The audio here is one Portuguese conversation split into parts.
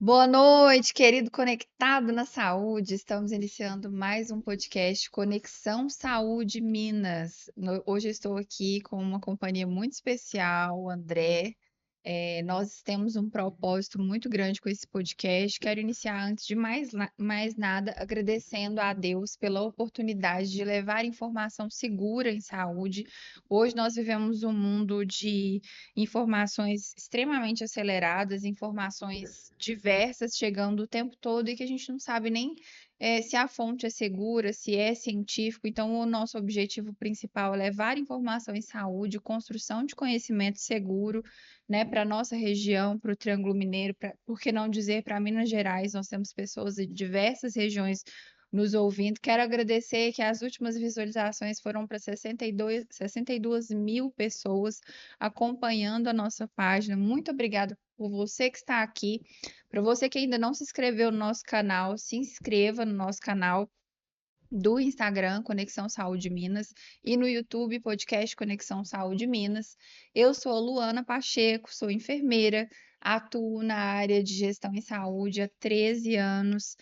Boa noite, querido conectado na saúde. Estamos iniciando mais um podcast Conexão Saúde Minas. Hoje eu estou aqui com uma companhia muito especial, o André. Nós temos um propósito muito grande com esse podcast. Quero iniciar, antes de mais nada, agradecendo a Deus pela oportunidade de levar informação segura em saúde. Hoje nós vivemos um mundo de informações extremamente aceleradas, informações diversas chegando o tempo todo e que a gente não sabe nem se a fonte é segura, se é científico. Então, o nosso objetivo principal é levar informação em saúde, construção de conhecimento seguro, né, para a nossa região, para o Triângulo Mineiro, por que não dizer para Minas Gerais. Nós temos pessoas de diversas regiões nos ouvindo. Quero agradecer que as últimas visualizações foram para 62 mil pessoas acompanhando a nossa página. Muito obrigada por você que está aqui. Para você que ainda não se inscreveu no nosso canal, se inscreva no nosso canal do Instagram, Conexão Saúde Minas, e no YouTube, podcast Conexão Saúde Minas. Eu sou a Luana Pacheco, sou enfermeira, atuo na área de gestão em saúde há 13 anos.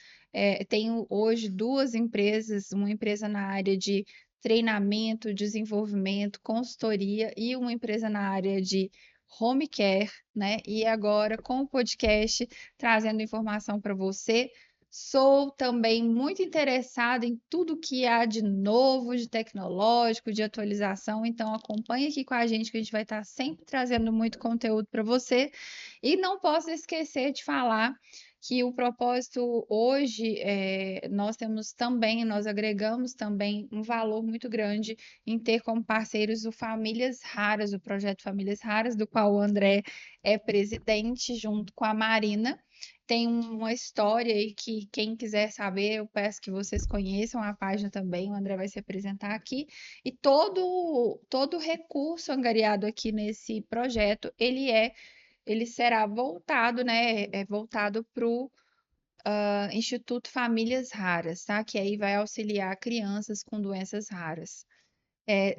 Tenho hoje duas empresas, uma empresa na área de treinamento, desenvolvimento, consultoria e uma empresa na área de home care, né? E agora com o podcast trazendo informação para você. Sou também muito interessada em tudo que há de novo, de tecnológico, de atualização, então acompanhe aqui com a gente que a gente vai estar sempre trazendo muito conteúdo para você. E não posso esquecer de falar que o propósito hoje, nós agregamos também um valor muito grande em ter como parceiros o Famílias Raras, o projeto Famílias Raras, do qual o André é presidente, junto com a Marina. Tem uma história aí que quem quiser saber, eu peço que vocês conheçam a página também. O André vai se apresentar aqui. E todo recurso angariado aqui nesse projeto, ele será voltado, né? É voltado para o Instituto Famílias Raras, tá? Que aí vai auxiliar crianças com doenças raras.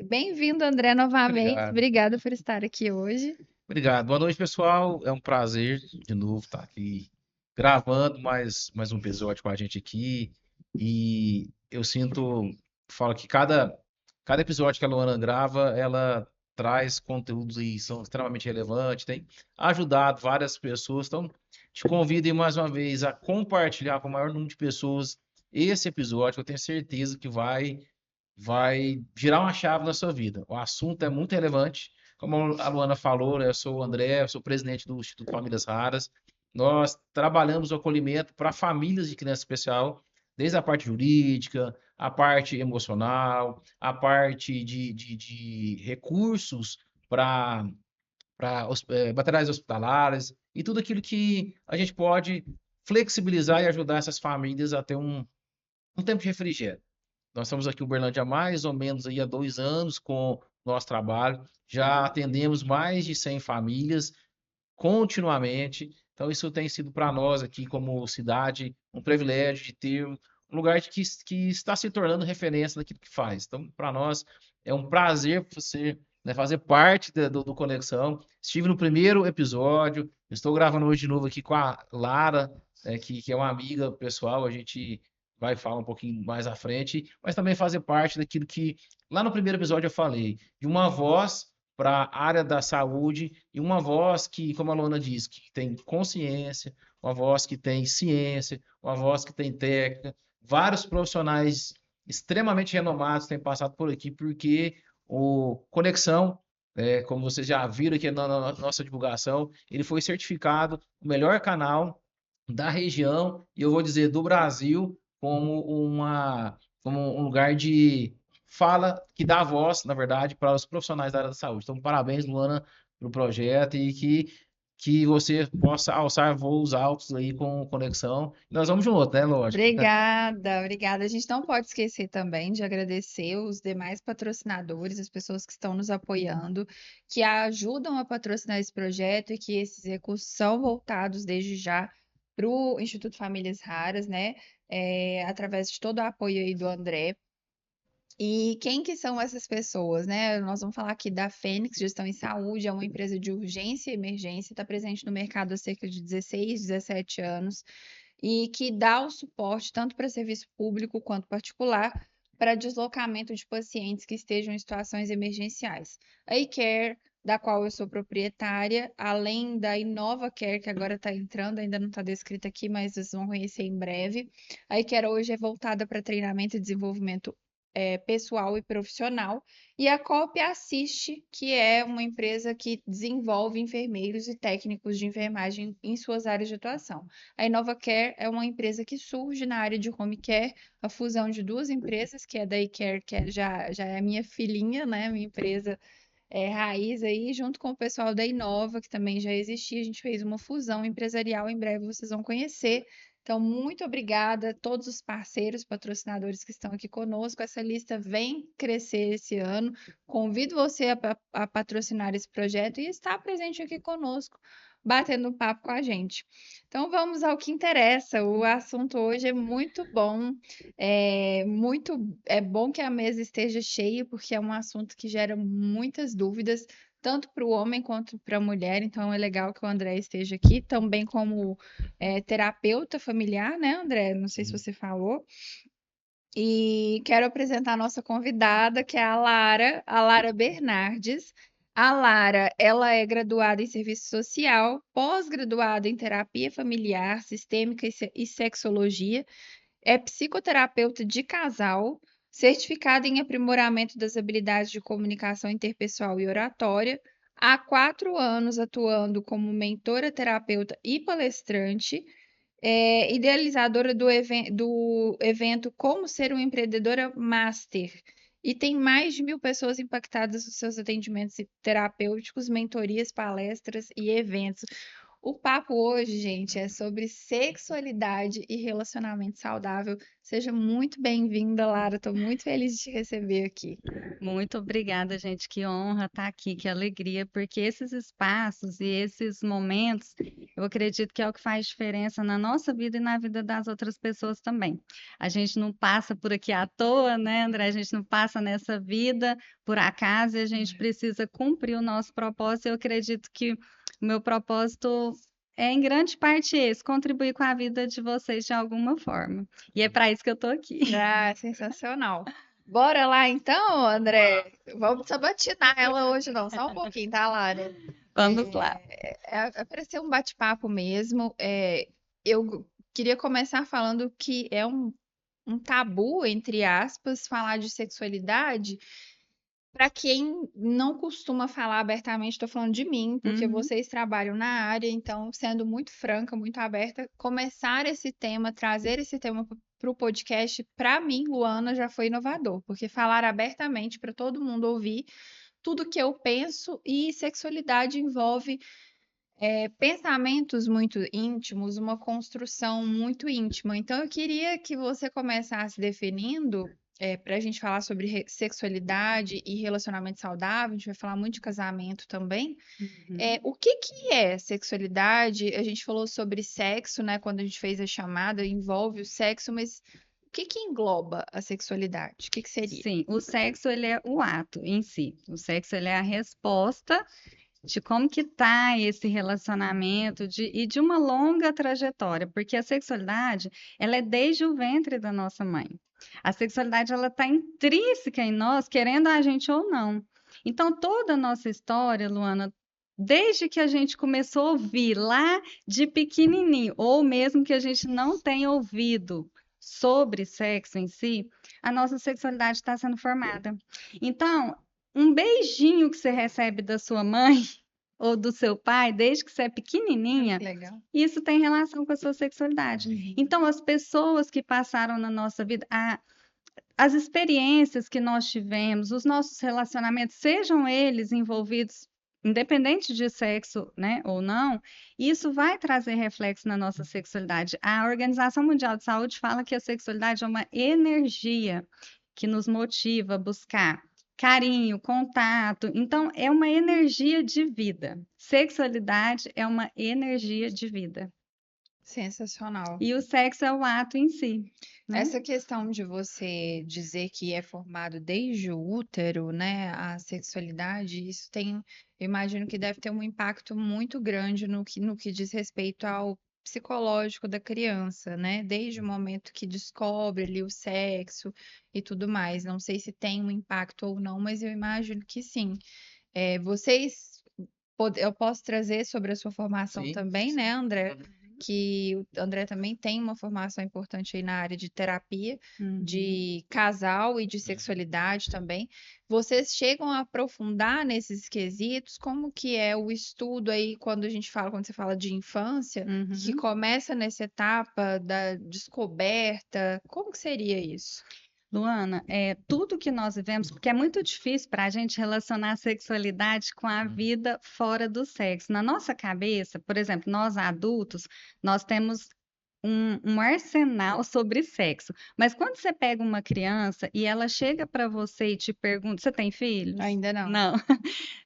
Bem-vindo, André, novamente. Obrigado. Obrigada por estar aqui hoje. Obrigado. Boa noite, pessoal. É um prazer de novo estar aqui gravando mais um episódio com a gente aqui. E eu falo que cada episódio que a Luana grava, ela traz conteúdos e são extremamente relevantes, tem ajudado várias pessoas. Então, te convido aí mais uma vez a compartilhar com o maior número de pessoas esse episódio, que eu tenho certeza que vai girar uma chave na sua vida. O assunto é muito relevante. Como a Luana falou, né, eu sou o André, eu sou presidente do Instituto Famílias Raras. Nós trabalhamos o acolhimento para famílias de criança especial, desde a parte jurídica, a parte emocional, a parte de recursos para materiais hospitalares e tudo aquilo que a gente pode flexibilizar e ajudar essas famílias a ter um tempo de refrigério. Nós estamos aqui em Uberlândia há mais ou menos aí há 2 anos com o nosso trabalho. Já atendemos mais de 100 famílias continuamente. Então, isso tem sido para nós aqui, como cidade, um privilégio de ter um lugar que está se tornando referência naquilo que faz. Então, para nós, é um prazer você, né, fazer parte do Conexão. Estive no primeiro episódio, estou gravando hoje de novo aqui com a Lara, que é uma amiga pessoal, a gente vai falar um pouquinho mais à frente, mas também fazer parte daquilo que lá no primeiro episódio eu falei, de uma voz para a área da saúde e uma voz que, como a Luana diz, que tem consciência, uma voz que tem ciência, uma voz que tem técnica. Vários profissionais extremamente renomados têm passado por aqui porque o Conexão, como vocês já viram aqui na nossa divulgação, ele foi certificado o melhor canal da região e eu vou dizer do Brasil como um lugar de fala, que dá voz, na verdade, para os profissionais da área da saúde. Então, parabéns, Luana, pelo projeto e que você possa alçar voos altos aí com conexão. Nós vamos junto, né? Lógico. Obrigada, obrigada. A gente não pode esquecer também de agradecer os demais patrocinadores, as pessoas que estão nos apoiando, que ajudam a patrocinar esse projeto e que esses recursos são voltados desde já para o Instituto Famílias Raras, né? Através de todo o apoio aí do André. E quem que são essas pessoas, né? Nós vamos falar aqui da Fênix Gestão em Saúde, é uma empresa de urgência e emergência, está presente no mercado há cerca de 16, 17 anos e que dá o suporte tanto para serviço público quanto particular para deslocamento de pacientes que estejam em situações emergenciais. A iCare, da qual eu sou proprietária, além da Inova Care, que agora está entrando, ainda não está descrita aqui, mas vocês vão conhecer em breve. A iCare hoje é voltada para treinamento e desenvolvimento pessoal e profissional, e a COP Assiste, que é uma empresa que desenvolve enfermeiros e técnicos de enfermagem em suas áreas de atuação. A InovaCare é uma empresa que surge na área de home care, a fusão de duas empresas, que é da iCare, que já é a minha filhinha, né? Minha empresa raiz aí, junto com o pessoal da Inova, que também já existia, a gente fez uma fusão empresarial, em breve vocês vão conhecer. Então, muito obrigada a todos os parceiros, patrocinadores que estão aqui conosco. Essa lista vem crescer esse ano. Convido você a patrocinar esse projeto e estar presente aqui conosco, batendo um papo com a gente. Então, vamos ao que interessa. O assunto hoje é muito bom. É bom que a mesa esteja cheia, porque é um assunto que gera muitas dúvidas, tanto para o homem quanto para a mulher. Então é legal que o André esteja aqui, também como terapeuta familiar, né, André? Não sei se Sim. você falou. E quero apresentar a nossa convidada, que é a Lara Bernardes. A Lara, ela é graduada em serviço social, pós-graduada em terapia familiar, sistêmica e sexologia, é psicoterapeuta de casal, certificada em aprimoramento das habilidades de comunicação interpessoal e oratória, há 4 anos atuando como mentora, terapeuta e palestrante, idealizadora do evento Como Ser uma Empreendedora Master. E tem mais de 1.000 pessoas impactadas nos seus atendimentos terapêuticos, mentorias, palestras e eventos. O papo hoje, gente, é sobre sexualidade e relacionamento saudável. Seja muito bem-vinda, Lara. Estou muito feliz de te receber aqui. Muito obrigada, gente. Que honra estar aqui, que alegria, porque esses espaços e esses momentos, eu acredito que é o que faz diferença na nossa vida e na vida das outras pessoas também. A gente não passa por aqui à toa, né, André? A gente não passa nessa vida por acaso e a gente precisa cumprir o nosso propósito. Eu acredito que o meu propósito é, em grande parte, esse, contribuir com a vida de vocês de alguma forma. E é para isso que eu estou aqui. Ah, sensacional. Bora lá então, André. Vamos sabatinar ela hoje, não, só um pouquinho, tá, Lara? Vamos lá. É para ser um bate-papo mesmo. Eu queria começar falando que é um tabu, entre aspas, falar de sexualidade. Para quem não costuma falar abertamente, estou falando de mim, porque Uhum. vocês trabalham na área, então, sendo muito franca, muito aberta, começar esse tema, trazer esse tema para o podcast, para mim, Luana, já foi inovador, porque falar abertamente para todo mundo ouvir tudo que eu penso e sexualidade envolve pensamentos muito íntimos, uma construção muito íntima. Então, eu queria que você começasse definindo, para a gente falar sobre sexualidade e relacionamento saudável, a gente vai falar muito de casamento também. Uhum. O que que é sexualidade? A gente falou sobre sexo, né? Quando a gente fez a chamada, envolve o sexo, mas o que que engloba a sexualidade? O que que seria? Sim, o sexo ele é o ato em si. O sexo ele é a resposta de como que tá esse relacionamento e de uma longa trajetória, porque a sexualidade, ela é desde o ventre da nossa mãe. A sexualidade ela está intrínseca em nós, querendo a gente ou não. Então toda a nossa história, Luana, desde que a gente começou a ouvir lá de pequenininho, ou mesmo que a gente não tenha ouvido sobre sexo em si, a nossa sexualidade está sendo formada. Então, um beijinho que você recebe da sua mãe ou do seu pai, desde que você é Ah, que pequenininha, legal. isso tem relação com a sua sexualidade. Uhum. Então, as pessoas que passaram na nossa vida, as experiências que nós tivemos, os nossos relacionamentos, sejam eles envolvidos, independente de sexo, né, ou não, isso vai trazer reflexo na nossa sexualidade. A Organização Mundial de Saúde fala que a sexualidade é uma energia que nos motiva a buscar carinho, contato. Então, é uma energia de vida. Sexualidade é uma energia de vida. Sensacional. E o sexo é o ato em si, né? Essa questão de você dizer que é formado desde o útero, né, a sexualidade, isso tem, eu imagino que deve ter um impacto muito grande no que diz respeito ao psicológico da criança, né? Desde o momento que descobre ali o sexo e tudo mais. Não sei se tem um impacto ou não, mas eu imagino que sim. Eu posso trazer sobre a sua formação Sim, também, né, André? uhum, Que o André também tem uma formação importante aí na área de terapia, Uhum. de casal e de sexualidade também. Vocês chegam a aprofundar nesses quesitos? Como que é o estudo aí quando você fala de infância, que Uhum. começa nessa etapa da descoberta? Como que seria isso? Luana, tudo que nós vivemos, porque é muito difícil para a gente relacionar a sexualidade com a uhum, vida fora do sexo. Na nossa cabeça, por exemplo, nós adultos, nós temos um arsenal sobre sexo. Mas quando você pega uma criança e ela chega para você e te pergunta: Você tem filhos? Ainda não. Não.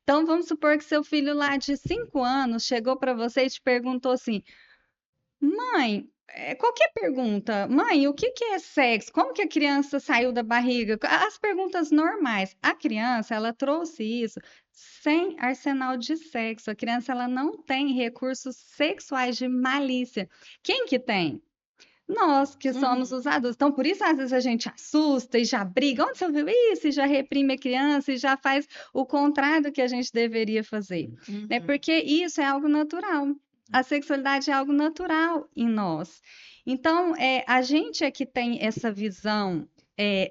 Então vamos supor que seu filho lá de 5 anos chegou para você e te perguntou assim: Mãe, qualquer pergunta. Mãe, o que que é sexo? Como que a criança saiu da barriga? As perguntas normais. A criança, ela trouxe isso sem arsenal de sexo. A criança, ela não tem recursos sexuais de malícia. Quem que tem? Nós que somos Uhum, os adultos. Então, por isso, às vezes, a gente assusta e já briga. Onde você viu isso? E já reprime a criança e já faz o contrário do que a gente deveria fazer, né? uhum. Porque isso é algo natural. A sexualidade é algo natural em nós. Então, a gente é que tem essa visão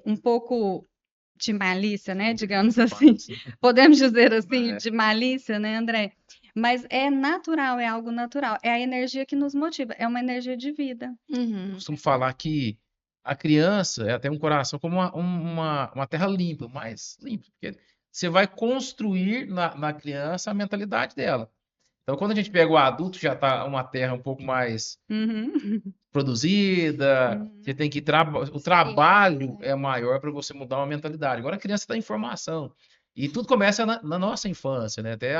um pouco de malícia, né? Digamos assim. sim. Podemos dizer assim, É, de malícia, né, André? Mas é natural, é algo natural. É a energia que nos motiva, é uma energia de vida. Uhum. costumo falar que a criança ela tem um coração como uma terra limpa, mais limpa, porque você vai construir na criança a mentalidade dela. Então, quando a gente pega o adulto, já está uma terra um pouco mais Uhum. produzida, você Uhum. tem que o Ciência, trabalho né? é maior para você mudar uma mentalidade. Agora a criança está em formação. E tudo começa na nossa infância, né? Até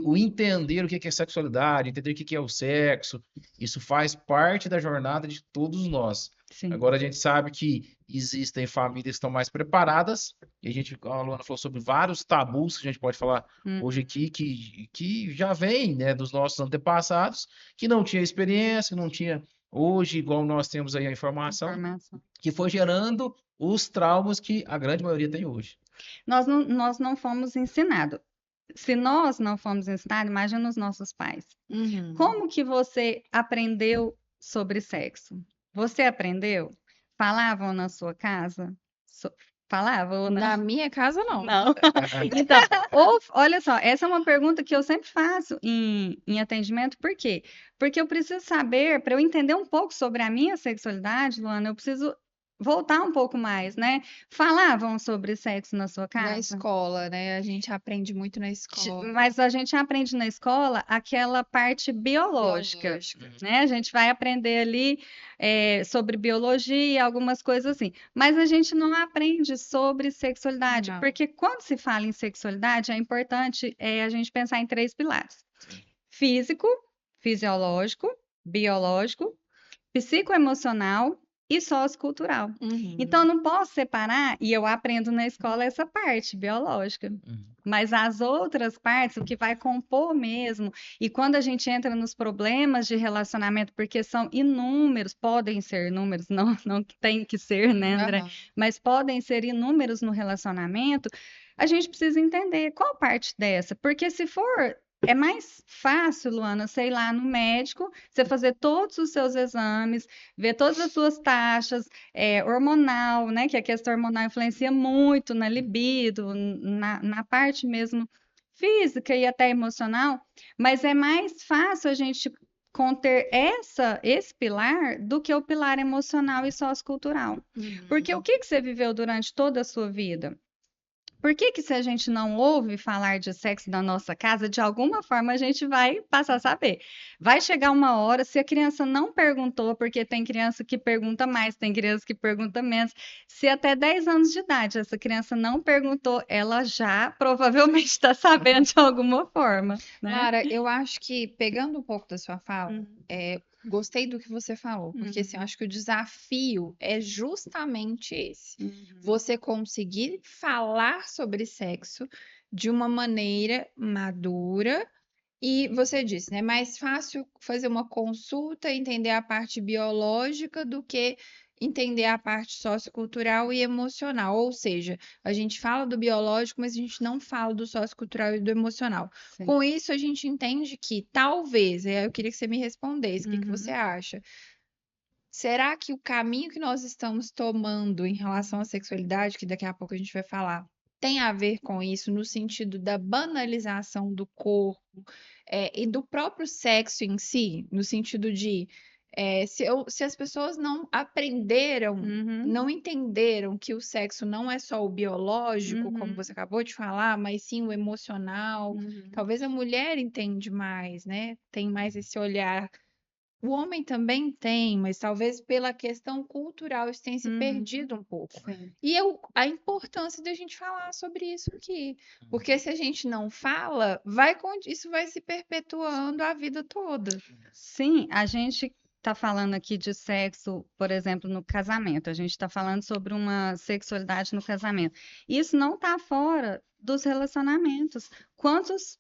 o entender o que é sexualidade, entender o que é o sexo. Isso faz parte da jornada de todos nós. Sim. Agora a gente sabe que existem famílias que estão mais preparadas, e a Luana falou sobre vários tabus que a gente pode falar hoje Uhum. aqui, que já vem, né, dos nossos antepassados, que não tinha experiência, não tinha hoje, igual nós temos aí a informação, Informação. que foi gerando os traumas que a grande maioria tem hoje. Nós não fomos ensinados. Se nós não fomos ensinados, imagina os nossos pais. Uhum. Como que você aprendeu sobre sexo? Você aprendeu? Falavam na sua casa? So- Falavam ou não? Na minha casa, não. Não. Então, olha só, essa é uma pergunta que eu sempre faço em atendimento, por quê? Porque eu preciso saber, para eu entender um pouco sobre a minha sexualidade, Luana, eu preciso voltar um pouco mais, né? Falavam sobre sexo na sua Na casa? escola, né? A gente aprende muito na escola. Mas a gente aprende na escola aquela parte biológica, Biológica. né? A gente vai aprender ali sobre biologia, algumas coisas assim. Mas a gente não aprende sobre sexualidade, Não. porque quando se fala em sexualidade, é importante a gente pensar em 3 pilares: físico, fisiológico, biológico, psicoemocional e sociocultural. Então, eu Uhum. não posso separar, e eu aprendo na escola essa parte biológica. Uhum. Mas as outras partes, o que vai compor mesmo, e quando a gente entra nos problemas de relacionamento, porque são inúmeros, podem ser inúmeros, não, não tem que ser, né, André? Aham. Mas podem ser inúmeros no relacionamento, a gente precisa entender qual parte dessa, porque se for. É mais fácil, Luana, sei lá, no médico, você fazer todos os seus exames, ver todas as suas taxas, hormonal, né? Que a questão hormonal influencia muito na libido, na parte mesmo física e até emocional, mas é mais fácil a gente conter esse pilar do que o pilar emocional e sociocultural. Porque o Uhum. que você viveu durante toda a sua vida? Por que que se a gente não ouve falar de sexo na nossa casa, de alguma forma a gente vai passar a saber? Vai chegar uma hora, se a criança não perguntou, porque tem criança que pergunta mais, tem criança que pergunta menos, se até 10 anos de idade essa criança não perguntou, ela já provavelmente está sabendo de alguma forma, né? Lara, eu acho que, pegando um pouco da sua fala, Uhum. Gostei do que você falou, porque assim, eu Uhum. acho que o desafio é justamente esse. Uhum. Você conseguir falar sobre sexo de uma maneira madura e você disse, né? É mais fácil fazer uma consulta, entender a parte biológica do que entender a parte sociocultural e emocional. Ou seja, a gente fala do biológico, mas a gente não fala do sociocultural e do emocional. Sim. Com isso, a gente entende que talvez, eu queria que você me respondesse, o que que você Uhum. acha? Será que o caminho que nós estamos tomando em relação à sexualidade, que daqui a pouco a gente vai falar, tem a ver com isso, no sentido da banalização do corpo, e do próprio sexo em si, no sentido de se as pessoas não aprenderam, Uhum. não entenderam que o sexo não é só o biológico, como Uhum. você acabou de falar, mas sim o emocional. Uhum. Talvez a mulher entende mais, né? Tem mais esse olhar. O homem também tem, mas talvez pela questão cultural isso tenha se Uhum. perdido um pouco. Sim. E a importância da gente falar sobre isso aqui. Porque se a gente não fala, isso vai se perpetuando a vida toda. Sim, a gente está falando aqui de sexo, por exemplo, no casamento. A gente está falando sobre uma sexualidade no casamento. Isso não está fora dos relacionamentos. Quantos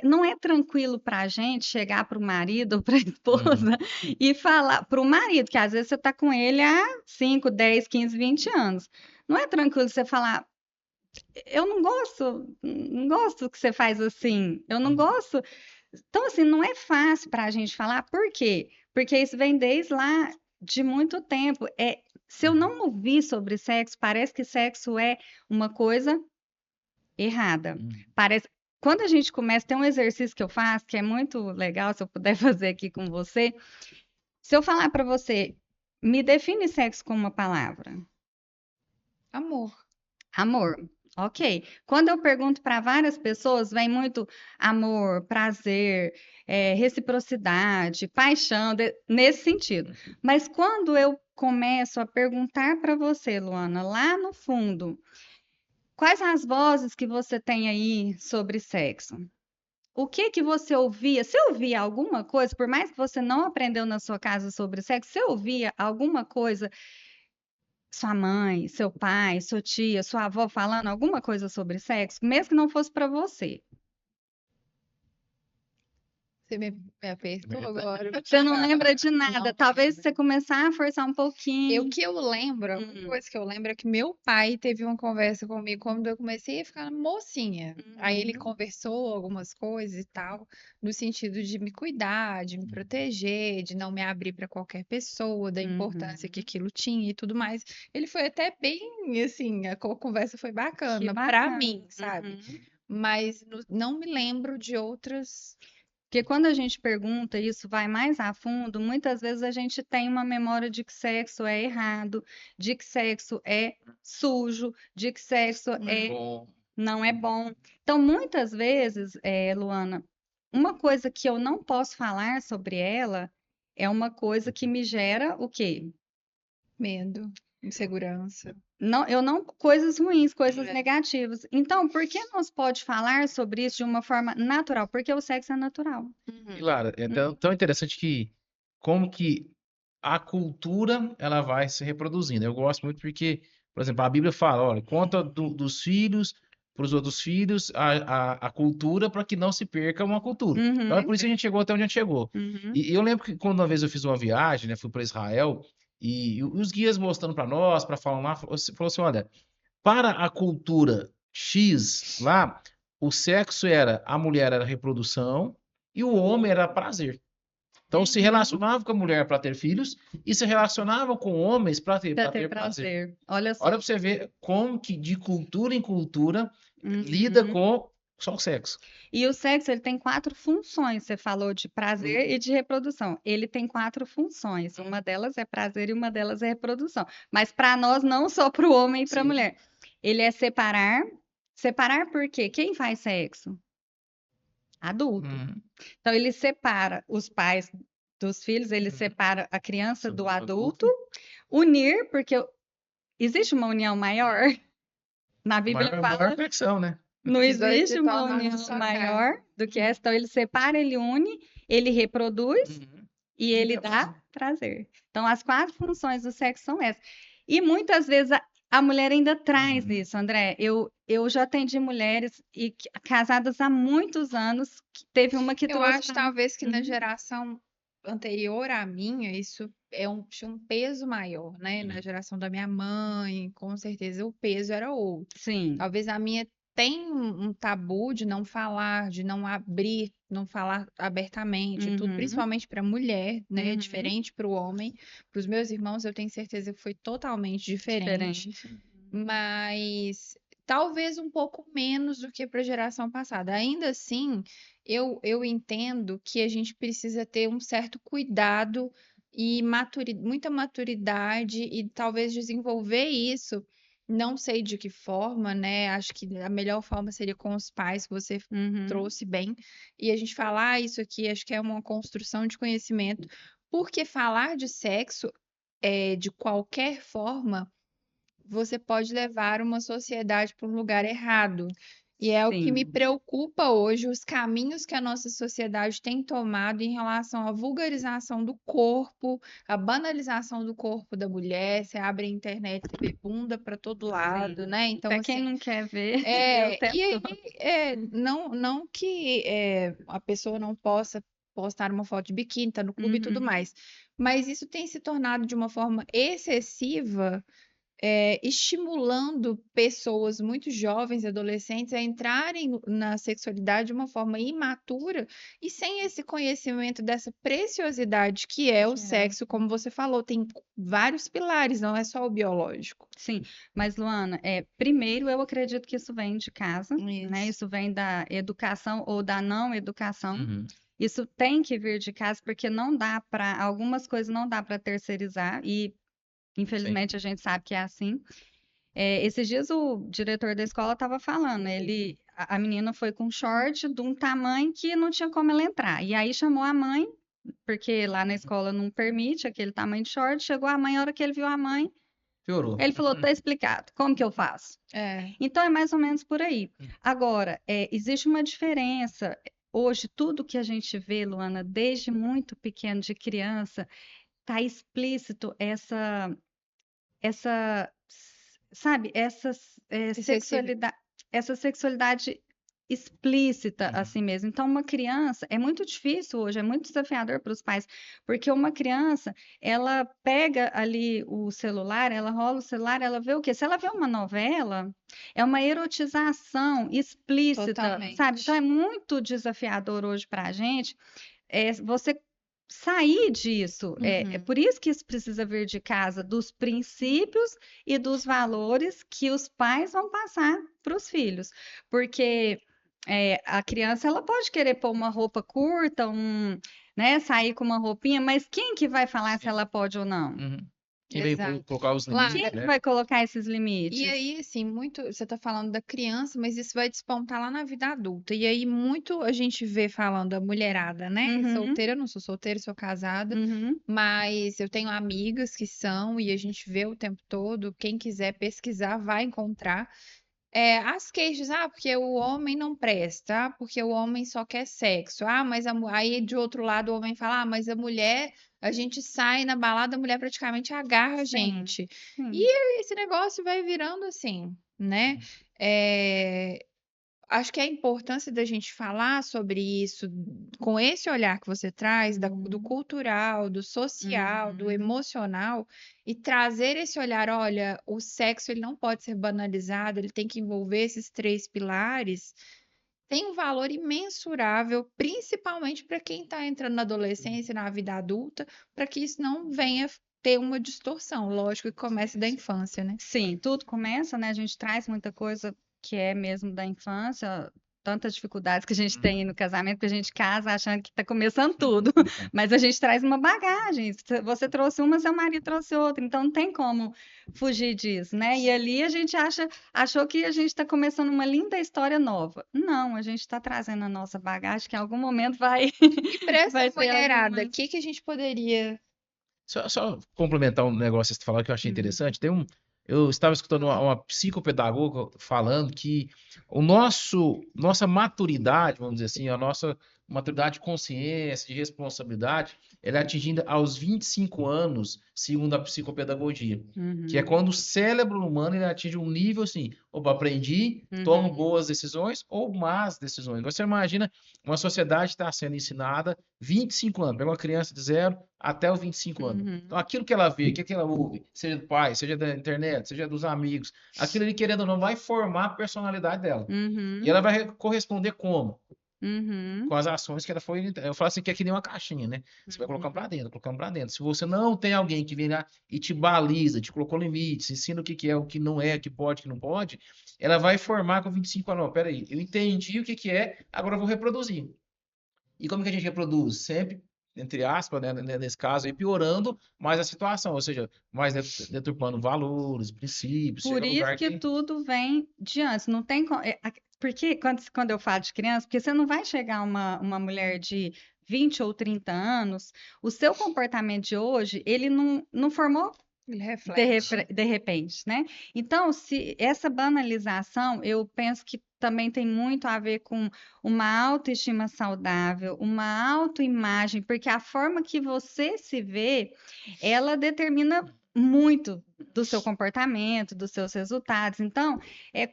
não é tranquilo para a gente chegar para o marido ou para a Uhum. esposa e falar para o marido, que às vezes você está com ele há 5, 10, 15, 20 anos. Não é tranquilo você falar, eu não gosto que você faz assim, eu não Uhum. gosto. Então, assim, não é fácil para a gente falar, por quê? Porque isso vem desde lá de muito tempo. Se eu Uhum. não ouvir sobre sexo, parece que sexo é uma coisa errada. Uhum. Parece. Quando a gente começa, tem um exercício que eu faço que é muito legal, se eu puder fazer aqui com você. Se eu falar para você, me define sexo com uma palavra. Amor. Amor. Ok. Quando eu pergunto para várias pessoas, vem muito amor, prazer, reciprocidade, paixão, nesse sentido. Mas quando eu começo a perguntar para você, Luana, lá no fundo, quais as vozes que você tem aí sobre sexo? O que que você ouvia? Você ouvia alguma coisa, por mais que você não aprendeu na sua casa sobre sexo, você ouvia alguma coisa, sua mãe, seu pai, sua tia, sua avó falando alguma coisa sobre sexo, mesmo que não fosse para você? Você me apertou agora. Você não lembra de nada. Não Talvez lembro. você começar a forçar um pouquinho. Que eu lembro, a única Hum, coisa que eu lembro é que meu pai teve uma conversa comigo quando eu comecei a ficar mocinha. Aí ele uhum, conversou algumas coisas e tal, no sentido de me cuidar, de me proteger, de não me abrir para qualquer pessoa, da importância que uhum. aquilo tinha e tudo mais. Ele foi até bem, assim, a conversa foi Que bacana para bacana. mim, sabe? Uhum. Mas não me lembro de outras. Porque quando a gente pergunta isso, vai mais a fundo, muitas vezes a gente tem uma memória de que sexo é errado, de que sexo é sujo, de que sexo Não é bom. não é bom. Então, muitas vezes, Luana, uma coisa que eu não posso falar sobre ela é uma coisa que me gera o quê? Medo, insegurança. Não, eu não, coisas ruins, coisas É. negativas. Então, por que não se pode falar sobre isso de uma forma natural? Porque o sexo é natural. E, Uhum. Lara, é tão interessante que como que a cultura ela vai se reproduzindo. Eu gosto muito porque, por exemplo, a Bíblia fala, olha, conta dos filhos para os outros filhos a cultura para que não se perca uma cultura. Então é Uhum, por isso que a gente chegou até onde a gente chegou. uhum, E eu lembro que quando uma vez eu fiz uma viagem, né, fui para Israel e os guias mostrando para nós, para falar lá, falou assim, olha, para a cultura X lá, o sexo era, a mulher era reprodução e o homem era prazer. Então se uhum. relacionava com a mulher para ter filhos e se relacionavam com homens para ter, Para para ter ter prazer. prazer. Olha Olha só. para você ver como que de cultura em cultura lida Uhum. com só o sexo. E o sexo, ele tem quatro funções. Você falou de prazer e de reprodução. Ele tem quatro funções. Uma delas é prazer e uma delas é reprodução. Mas para nós, não só para o homem e para a Sim. mulher. Ele é separar. Separar por quê? Quem faz sexo? Adulto. Uhum. Então, ele separa os pais dos filhos, ele Uhum. separa a criança do Sou adulto. adulto. Unir, porque existe uma união maior. Na Bíblia Maior fala, flexão, né? não Os dois se existe uma tornam uma união só carne. maior do que essa. Então, ele separa, ele une, ele reproduz Uhum. e ele dá prazer. Então, as 4 funções do sexo são essas. E muitas vezes a mulher ainda traz isso, André. Eu já atendi mulheres casadas há muitos anos, que teve uma que Eu trouxe acho pra mim. talvez que na geração anterior à minha, isso tinha um peso maior, né? Na geração da minha mãe, com certeza o peso era outro. Sim. Talvez a minha tem um tabu de não falar, de não abrir, não falar abertamente, tudo, Uhum. principalmente para mulher, né? Uhum. Diferente para o homem. Para os meus irmãos, eu tenho certeza que foi totalmente diferente. Diferente. Mas talvez um pouco menos do que para a geração passada. Ainda assim, eu entendo que a gente precisa ter um certo cuidado e muita maturidade e talvez desenvolver isso. Não sei de que forma, né? Acho que a melhor forma seria com os pais, que você Uhum. trouxe bem. E a gente falar isso aqui, acho que é uma construção de conhecimento, porque falar de sexo de qualquer forma você pode levar uma sociedade para um lugar errado. E é o que me Sim. preocupa hoje, os caminhos que a nossa sociedade tem tomado em relação à vulgarização do corpo, à banalização do corpo da mulher. Você abre a internet, você vê bunda para todo lado, Sim. né? Então, Até quem assim, não quer ver, vê o tempo e aí, todo. não que a pessoa não possa postar uma foto de biquíni, tá no clube e tudo Uhum. mais, mas isso tem se tornado de uma forma excessiva estimulando pessoas muito jovens, adolescentes, a entrarem na sexualidade de uma forma imatura e sem esse conhecimento dessa preciosidade que é o Que é. sexo, como você falou, tem vários pilares, não é só o biológico. Sim, mas Luana, primeiro eu acredito que isso vem de casa, né? Isso. Isso vem da educação ou da não educação. Uhum. Isso tem que vir de casa, porque não dá para, algumas coisas não dá para terceirizar, e Sim. infelizmente a gente sabe que é assim. Esses dias o diretor da escola estava falando, a menina foi com short de um tamanho que não tinha como ela entrar. E aí chamou a mãe, porque lá na escola não permite aquele tamanho de short. Chegou a mãe, a hora que ele viu a mãe, Piorou. ele falou: tá explicado, como que eu faço? É. Então é mais ou menos por aí. Agora, existe uma diferença. Hoje, tudo que a gente vê, Luana, desde muito pequeno, de criança, está explícito essa, sabe, Excessivo. essa sexualidade explícita Uhum. assim mesmo. Então, uma criança, é muito difícil hoje, é muito desafiador para os pais, porque uma criança, ela pega ali o celular, ela rola o celular, ela vê o quê? Se ela vê uma novela, é uma erotização explícita, sabe? Então, é Totalmente. muito desafiador hoje para a gente você sair disso. É Uhum. por isso que isso precisa vir de casa, dos princípios e dos valores que os pais vão passar para os filhos. Porque a criança ela pode querer pôr uma roupa curta, né, sair com uma roupinha, mas quem que vai falar se ela pode ou não? Uhum. Quem veio Exato. colocar os Lara, limites, Quem que né? vai colocar esses e limites? aí, assim, muito. Você está falando da criança, mas isso vai despontar lá na vida adulta. E aí, muito a gente vê falando da mulherada, né? Uhum, Solteira, eu não sou solteira, sou casada, uhum, mas eu tenho amigas que são, e a gente vê o tempo todo. Quem quiser pesquisar, vai encontrar. As queixas, porque o homem não presta, porque o homem só quer sexo. Mas aí de outro lado o homem fala, mas a mulher, a gente sai na balada, a mulher praticamente agarra a sim, gente. sim. E esse negócio vai virando assim, né? É, Acho que a importância da gente falar sobre isso com esse olhar que você traz, do Uhum, cultural, do social, do uhum. emocional, e trazer esse olhar, olha, o sexo ele não pode ser banalizado, ele tem que envolver esses 3 pilares, tem um valor imensurável, principalmente para quem está entrando na adolescência, na vida adulta, para que isso não venha ter uma distorção. Lógico que comece da infância, né? Sim, tudo começa, né? A gente traz muita coisa que é mesmo da infância, tantas dificuldades que a gente tem no casamento, que a gente casa achando que está começando tudo, mas a gente traz uma bagagem. Você trouxe uma, seu marido trouxe outra, então não tem como fugir disso, né? E ali a gente achou que a gente está começando uma linda história nova. Não, a gente está trazendo a nossa bagagem que em algum momento vai, E para essa vai ter mulherada, o algumas. que que a gente poderia. Só complementar um negócio que você falou que eu achei Hum, interessante. Eu estava escutando uma psicopedagoga falando que nossa maturidade, vamos dizer assim, a nossa maturidade de consciência, de responsabilidade, ela é atingida aos 25 anos, segundo a psicopedagogia. Que é Uhum, quando o cérebro humano ele atinge um nível assim, opa, aprendi, tomo uhum, boas decisões ou más decisões. Você imagina uma sociedade está sendo ensinada 25 anos, pega uma criança de 0 até os 25 anos. Então, uhum, aquilo que ela vê, aquilo que ela ouve, seja do pai, seja da internet, seja dos amigos, aquilo ali, querendo ou não, vai formar a personalidade dela. E uhum, ela vai corresponder como? uhum, Com as ações que ela foi. Eu falo assim que é que nem uma caixinha, né? Você vai colocando para uhum, dentro, colocando para dentro. Se você não tem alguém que vem lá e te baliza, te colocou limites, ensina o que que é, o que não é, o que pode, o que não pode, ela vai formar com 25 anos. Não, peraí, eu entendi o que que é, agora eu vou reproduzir. E como que a gente reproduz? Sempre, entre aspas, né, nesse caso aí, piorando mais a situação, ou seja, mais deturpando valores, princípios, chega Por a isso lugar que que. tudo vem de antes, não tem porque quando eu falo de criança, porque você não vai chegar uma mulher de 20 ou 30 anos, o seu comportamento de hoje, ele não formou Ele reflete. de repente, né? Então, se essa banalização, eu penso que também tem muito a ver com uma autoestima saudável, uma autoimagem, porque a forma que você se vê, ela determina muito do seu comportamento, dos seus resultados. Então,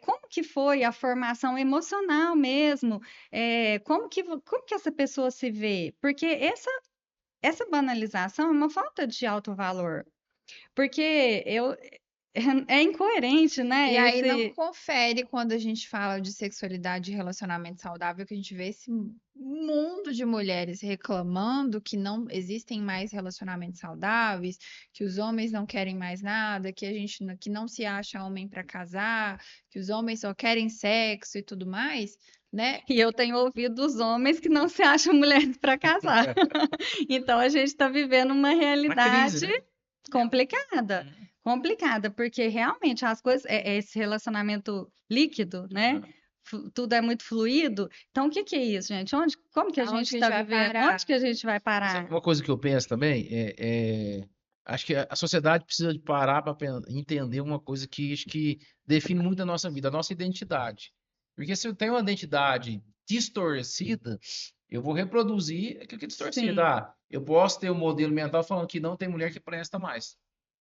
como que foi a formação emocional mesmo? Como que essa pessoa se vê? Porque essa banalização é uma falta de autovalor. Porque é incoerente, E né? aí não Esse. confere quando a gente fala de sexualidade e relacionamento saudável, que a gente vê esse mundo de mulheres reclamando que não existem mais relacionamentos saudáveis, que os homens não querem mais nada, que a gente que não se acha homem para casar, que os homens só querem sexo e tudo mais, né? E eu tenho ouvido dos homens que não se acham mulheres para casar. Então a gente está vivendo uma Uma crise, realidade né? complicada. Uhum. Complicada, porque realmente as coisas, é esse relacionamento líquido, né? Uhum. Tudo é muito fluido. Então, o que que é isso, gente? Como que a gente Aonde que a está gente vai vivendo? Onde parar? que a gente vai Sabe parar? uma coisa que eu penso também acho que a sociedade precisa de parar para entender uma coisa que acho que define muito a nossa vida, a nossa identidade. Porque se eu tenho uma identidade distorcida, eu vou reproduzir aquilo que é distorcido. Sim. Ah, eu posso ter um modelo mental falando que não tem mulher que presta mais.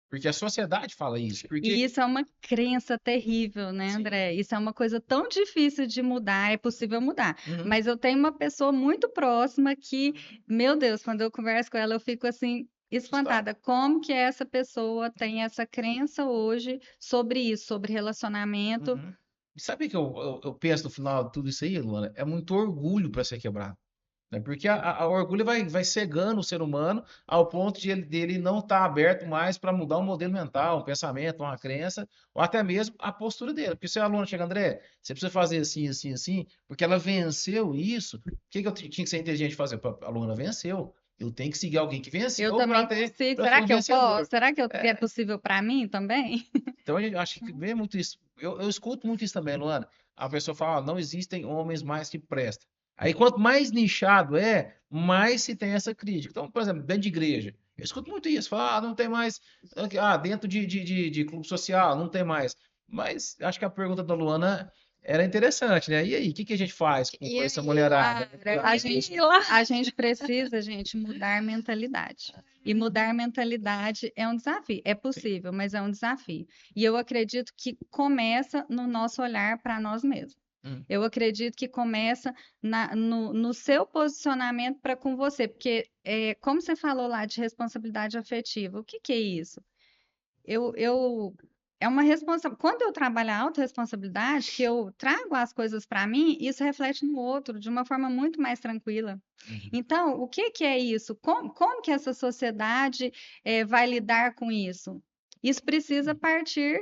Porque a sociedade fala isso. E Porque, isso é uma crença terrível, né, sim, André? Isso é uma coisa tão difícil de mudar, é possível mudar. uhum, Mas eu tenho uma pessoa muito próxima que, uhum, meu Deus, quando eu converso com ela, eu fico assim, assustado. espantada. Como que essa pessoa tem essa crença hoje sobre isso, sobre relacionamento? Uhum. E sabe o que eu penso no final de tudo isso aí, Luana? É muito orgulho para ser quebrado. Né? Porque a orgulho vai cegando o ser humano ao ponto de dele não estar aberto mais para mudar um modelo mental, um pensamento, uma crença, ou até mesmo a postura dele. Porque se a aluna chega, André, você precisa fazer assim, assim, assim, porque ela venceu isso, o que que eu tinha que ser inteligente de fazer? A aluna venceu. Eu tenho que seguir alguém que Eu venceu também para ter, consigo. para ser Será um que eu posso? vencedor. Será que é É, possível para mim também? então a gente acho que vê muito isso. Eu escuto muito isso também, Luana. A pessoa fala, não existem homens mais que prestam. Aí quanto mais nichado mais se tem essa crítica. Então, por exemplo, dentro de igreja, eu escuto muito isso. Fala, não tem mais. Dentro de clube social, não tem mais. Mas acho que a pergunta da Luana era interessante, né? E aí, o que que a gente faz com E essa aí, mulherada? Lara? A E gente, aí, Lara? a gente precisa, gente, mudar mentalidade. E mudar mentalidade é um desafio. É Sim. possível, mas é um desafio. E eu acredito que começa no nosso olhar para nós mesmos. Hum, Eu acredito que começa no seu posicionamento para com você, porque como você falou lá de responsabilidade afetiva, o que que é isso? Eu é uma responsabilidade. Quando eu trabalho a autorresponsabilidade, que eu trago as coisas para mim, isso reflete no outro de uma forma muito mais tranquila. uhum, Então, o que que é isso? Como que essa sociedade vai lidar com isso? Isso precisa partir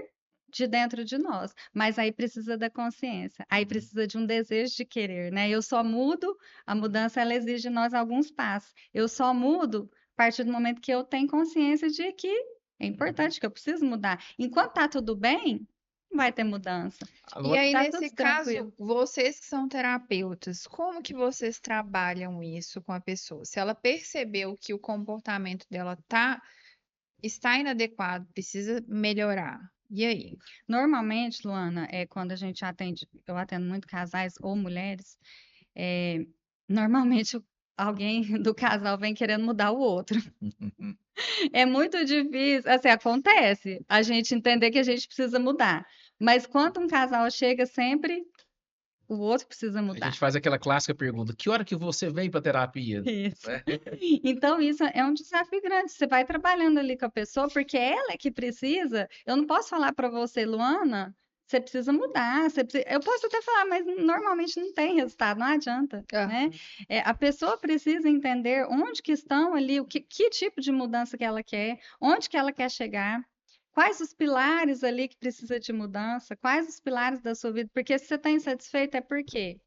de dentro de nós, mas aí precisa da consciência, aí uhum. precisa de um desejo de querer, né? Eu só mudo, a mudança ela exige de nós alguns passos. Eu só mudo a partir do momento que eu tenho consciência de que é importante, que eu preciso mudar. Enquanto tá tudo bem, não vai ter mudança. A E Luana, aí, Tá nesse tudo tranquilo. caso, vocês que são terapeutas, como que vocês trabalham isso com a pessoa? Se ela percebeu que o comportamento dela está inadequado, precisa melhorar. E aí? Normalmente, Luana, quando a gente atende, eu atendo muito casais ou mulheres, Normalmente alguém do casal vem querendo mudar o outro. É muito difícil, assim, acontece a gente entender que a gente precisa mudar, mas quando um casal chega, sempre o outro precisa A gente mudar. faz aquela clássica pergunta: que hora que você vem para terapia? Isso. Né? Então, isso é um desafio grande. Você vai trabalhando ali com a pessoa, porque ela é que precisa. Eu não posso falar para você, Luana, você precisa mudar. Eu posso até falar, mas normalmente não tem resultado, não adianta, né? Aham. A pessoa precisa entender onde que estão ali, que tipo de mudança que ela quer, onde que ela quer chegar. Quais os pilares ali que precisa de mudança? Quais os pilares da sua vida? Porque se você está insatisfeito, é por quê?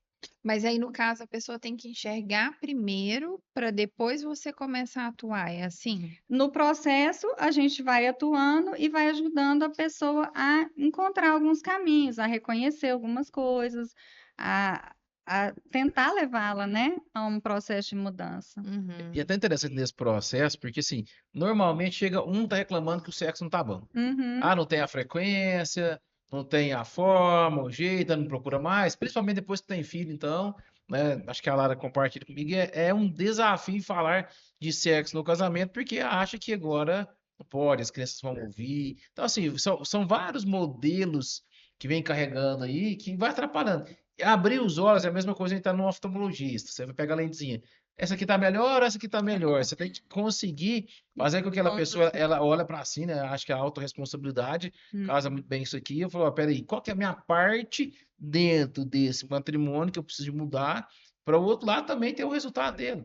Mas aí, no caso, a pessoa tem que enxergar primeiro para depois você começar a atuar. É assim? No processo, a gente vai atuando e vai ajudando a pessoa a encontrar alguns caminhos, a reconhecer algumas coisas, a, a tentar levá-la, né, a um processo de mudança. E é Uhum. até interessante nesse processo, porque assim, normalmente chega um tá reclamando que o sexo não tá bom. Uhum, Ah, não tem a frequência, não tem a forma, o jeito, não procura mais, principalmente depois que tem filho, então, né? Acho que a Lara compartilha comigo, é um desafio falar de sexo no casamento, porque acha que agora não pode, as crianças vão ouvir. Então, assim, são vários modelos que vem carregando aí que vai atrapalhando. Abrir os olhos é a mesma coisa que estar no oftalmologista. Você vai pegar a lentezinha. Essa aqui tá melhor, essa aqui tá melhor. Você tem que conseguir fazer com que aquela pessoa conduzi. ela olha para si, né? Acho que a autorresponsabilidade Hum. casa muito bem isso aqui. Eu falo, ó, peraí, qual que é a minha parte dentro desse matrimônio que eu preciso mudar para o outro lado também ter o resultado dele.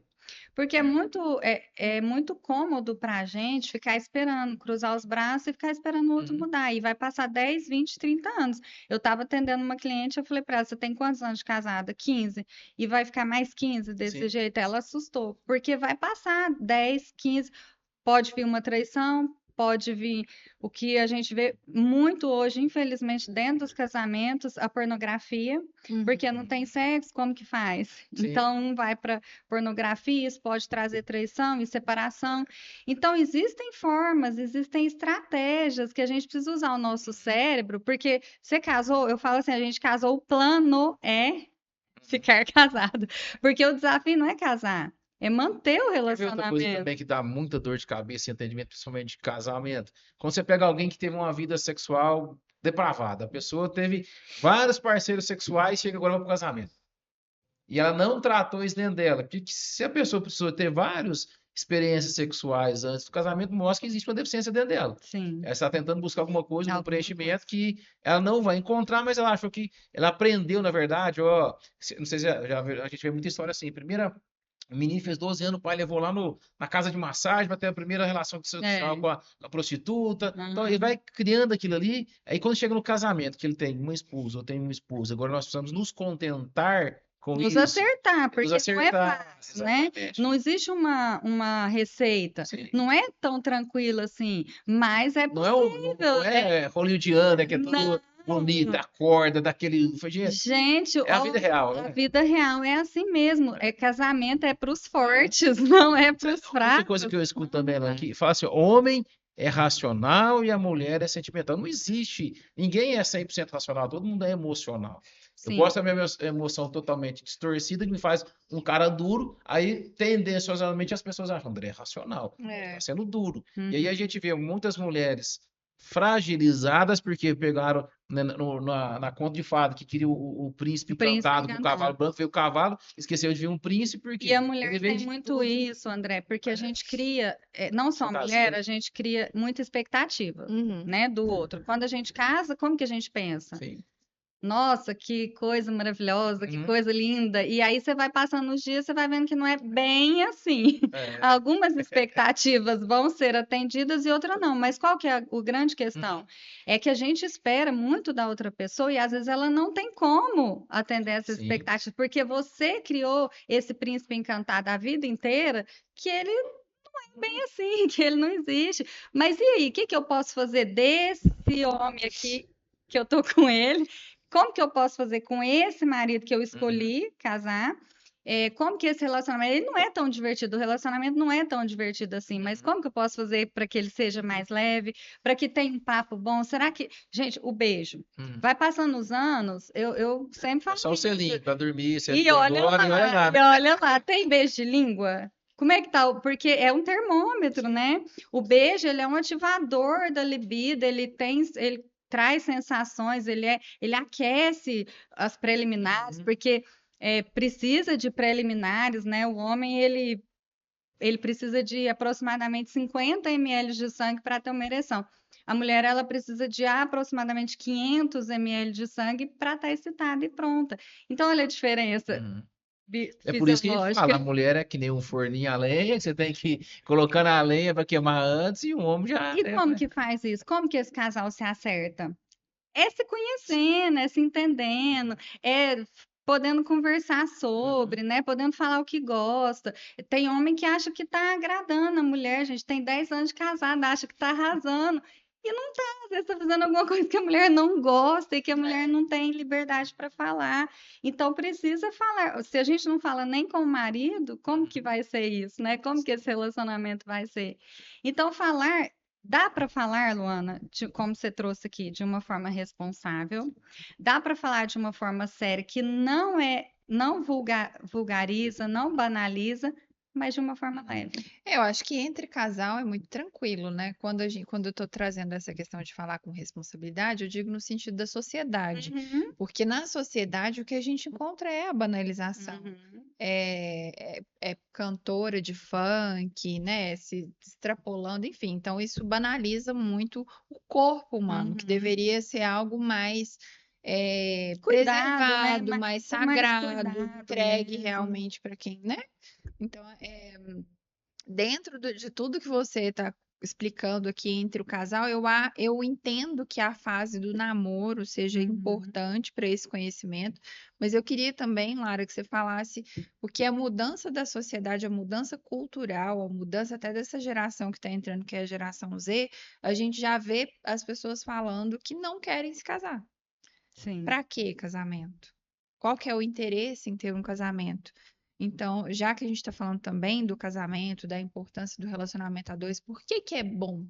Porque é muito cômodo para a gente ficar esperando, cruzar os braços e ficar esperando o outro Uhum, mudar. E vai passar 10, 20, 30 anos. Eu estava atendendo uma cliente, eu falei para ela: você tem quantos anos de casada? 15. E vai ficar mais 15 desse sim. jeito? Ela assustou, porque vai passar 10, 15. Pode vir uma traição, pode vir o que a gente vê muito hoje, infelizmente, dentro dos casamentos, a pornografia, porque não Uhum. tem sexo, como que faz? Sim. Então, um vai para pornografia, isso pode trazer traição e separação. Então, existem formas, existem estratégias que a gente precisa usar o nosso cérebro, porque você casou, eu falo assim, a gente casou, o plano é ficar casado, porque o desafio não é casar, é manter o Quer ver outra coisa também relacionamento. que dá muita dor de cabeça em atendimento, principalmente de casamento? Quando você pega alguém que teve uma vida sexual depravada, a pessoa teve vários parceiros sexuais, chega agora para o casamento. E ela não tratou isso dentro dela. Porque se a pessoa precisou ter várias experiências sexuais antes do casamento, mostra que existe uma deficiência dentro dela. Sim, Ela está tentando buscar alguma coisa, algum alguma coisa. preenchimento que ela não vai encontrar, mas ela achou que ela aprendeu, na verdade, ó, não sei se a gente vê muita história assim. Primeira, o menino fez 12 anos, o pai levou lá na casa de massagem para ter a primeira relação sexual É. com a prostituta. Então ele vai Uhum. criando aquilo ali. Aí quando chega no casamento, que ele tem uma esposa ou tem uma esposa, agora nós precisamos nos contentar com Nos isso, acertar, nos porque não é acertar. fácil, né? Exatamente. Não existe uma receita. Sim. Não é tão tranquilo assim, mas é Não possível. é hollywoodiana, que é Não. tudo bonita, acorda, daquele. Gente, Gente, é a vida ó, real, a né? vida real é assim mesmo. É casamento é para os fortes, não é para os Outra coisa fracos. que eu escuto também Não lá é. aqui, fala assim, homem é racional e a mulher é sentimental. Não existe, ninguém é 100% racional, todo mundo é emocional. Eu posso Sim. ter a minha emoção totalmente distorcida que me faz um cara duro, aí tendenciosamente as pessoas acham, André é racional, ele tá É. sendo duro. E aí a Uhum. gente vê muitas mulheres fragilizadas porque pegaram né, na conta de fada que queria o O príncipe príncipe encantado com o cavalo encantado. branco, veio o cavalo, esqueceu de ver um príncipe E porque a ele mulher veio tem de muito tudo, isso, André, porque a né? gente cria, não só a Fantasia, mulher, né? a gente cria muita expectativa, Uhum. né, do outro. Quando a gente casa, como que a gente pensa? Sim. Nossa, que coisa maravilhosa, que Uhum. coisa linda. E aí você vai passando os dias, você vai vendo que não é bem assim. É. Algumas expectativas vão ser atendidas e outras não. Mas qual que é a grande questão? Uhum. É que a gente espera muito da outra pessoa e às vezes ela não tem como atender essas Sim. expectativas, porque você criou esse príncipe encantado a vida inteira, que ele é bem assim, que ele não existe. Mas e aí, o que que eu posso fazer desse homem aqui que eu tô com ele? Como que eu posso fazer com esse marido que eu Uhum. escolhi casar? como que esse relacionamento, ele não é tão divertido, o relacionamento não é tão divertido assim, mas como que eu posso fazer para que ele seja mais leve, para que tenha um papo bom? Será que, gente, o beijo, Hum. vai passando os anos, eu sempre É só o falei isso. selinho pra dormir, você E olha dorme e olha lá, lá, e né? olha lá, tem beijo de língua? Como é que tá? Porque é um termômetro, né? O beijo, ele é um ativador da libido, ele traz sensações, ele aquece as preliminares, Uhum. porque precisa de preliminares, né? O homem, ele precisa de aproximadamente 50 ml de sangue para ter uma ereção. A mulher, ela precisa de aproximadamente 500 ml de sangue para estar excitada e pronta. Então, olha a diferença Uhum. É por isso que a gente fala, a fisiológica. mulher é que nem um forninho a lenha, que você tem que ir colocando a lenha para queimar antes, e o homem já, E né, como que faz isso? Como que esse casal se acerta? É se conhecendo, é se entendendo, é podendo conversar Uhum. sobre, né? Podendo falar o que gosta. Tem homem que acha que tá agradando a mulher, gente. Tem 10 anos de casada, acha que tá arrasando. E não tá, às vezes tá fazendo alguma coisa que a mulher não gosta e que a mulher não tem liberdade para falar. Então precisa falar. Se a gente não fala nem com o marido, como que Uhum. vai ser isso, né? Como que esse relacionamento vai ser? Então falar. Dá para falar, Luana, como você trouxe aqui, de uma forma responsável. Dá para falar de uma forma séria que não vulgariza, não banaliza, mas de uma forma Uhum. leve. Eu acho que entre casal é muito tranquilo, né? Quando eu tô trazendo essa questão de falar com responsabilidade, eu digo no sentido da sociedade. Uhum, Porque na sociedade o que a gente encontra é a banalização. uhum, É cantora de funk, né? Se extrapolando, enfim. Então, isso banaliza muito o corpo humano, que uhum. deveria ser algo mais Cuidado, né? preservado, mais Com mais sagrado, cuidado entregue mesmo. realmente para quem, né? Então, dentro de tudo que você está explicando aqui entre o casal, eu entendo que a fase do namoro seja Uhum. importante para esse conhecimento, mas eu queria também, Lara, que você falasse, porque a mudança da sociedade, a mudança cultural, a mudança até dessa geração que está entrando, que é a geração Z, a gente já vê as pessoas falando que não querem se casar. Sim. Para que casamento? Qual que é o interesse em ter um casamento? Então, já que a gente está falando também do casamento, da importância do relacionamento a dois, por que que é bom?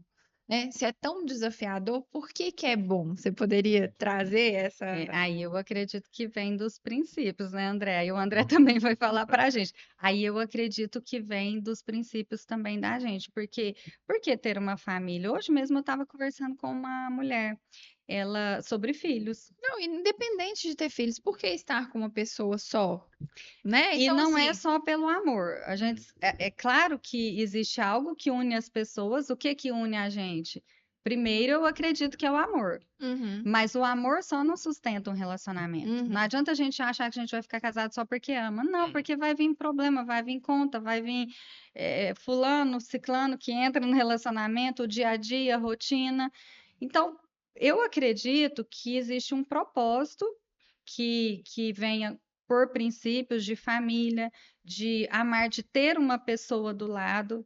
Né? Se é tão desafiador, por que que é bom? Você poderia trazer essa. Aí eu acredito que vem dos princípios, né, André? E o André Uhum. também vai falar para a gente. Aí eu acredito que vem dos princípios também da gente, porque por que ter uma família? Hoje mesmo eu estava conversando com uma mulher, ela sobre filhos. Não, independente de ter filhos, por que estar com uma pessoa só? Né? E Então, não é assim, só pelo amor. Uhum. É claro que existe algo que une as pessoas. O que que une a gente? Primeiro, eu acredito que é o amor. uhum, Mas o amor só não sustenta um relacionamento. Não uhum, adianta a gente achar que a gente vai ficar casado só porque ama. Não, Uhum. porque vai vir problema, vai vir conta, vai vir fulano, ciclano que entra no relacionamento, o dia a dia, a rotina. Então, eu acredito que existe um propósito que venha por princípios de família, de amar, de ter uma pessoa do lado,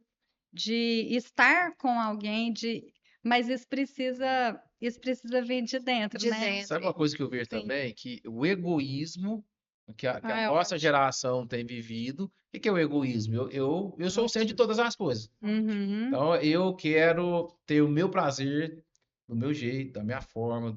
de estar com alguém, mas isso precisa vir de dentro, de né? dentro. Sabe uma coisa que eu vejo Sim. também? Que o egoísmo que a Ah, é nossa ótimo, geração tem vivido. O que que é o egoísmo? Eu sou o centro de ótimo, todas as coisas. ótimo. Uhum. Então, eu quero ter o meu prazer do meu jeito, da minha forma,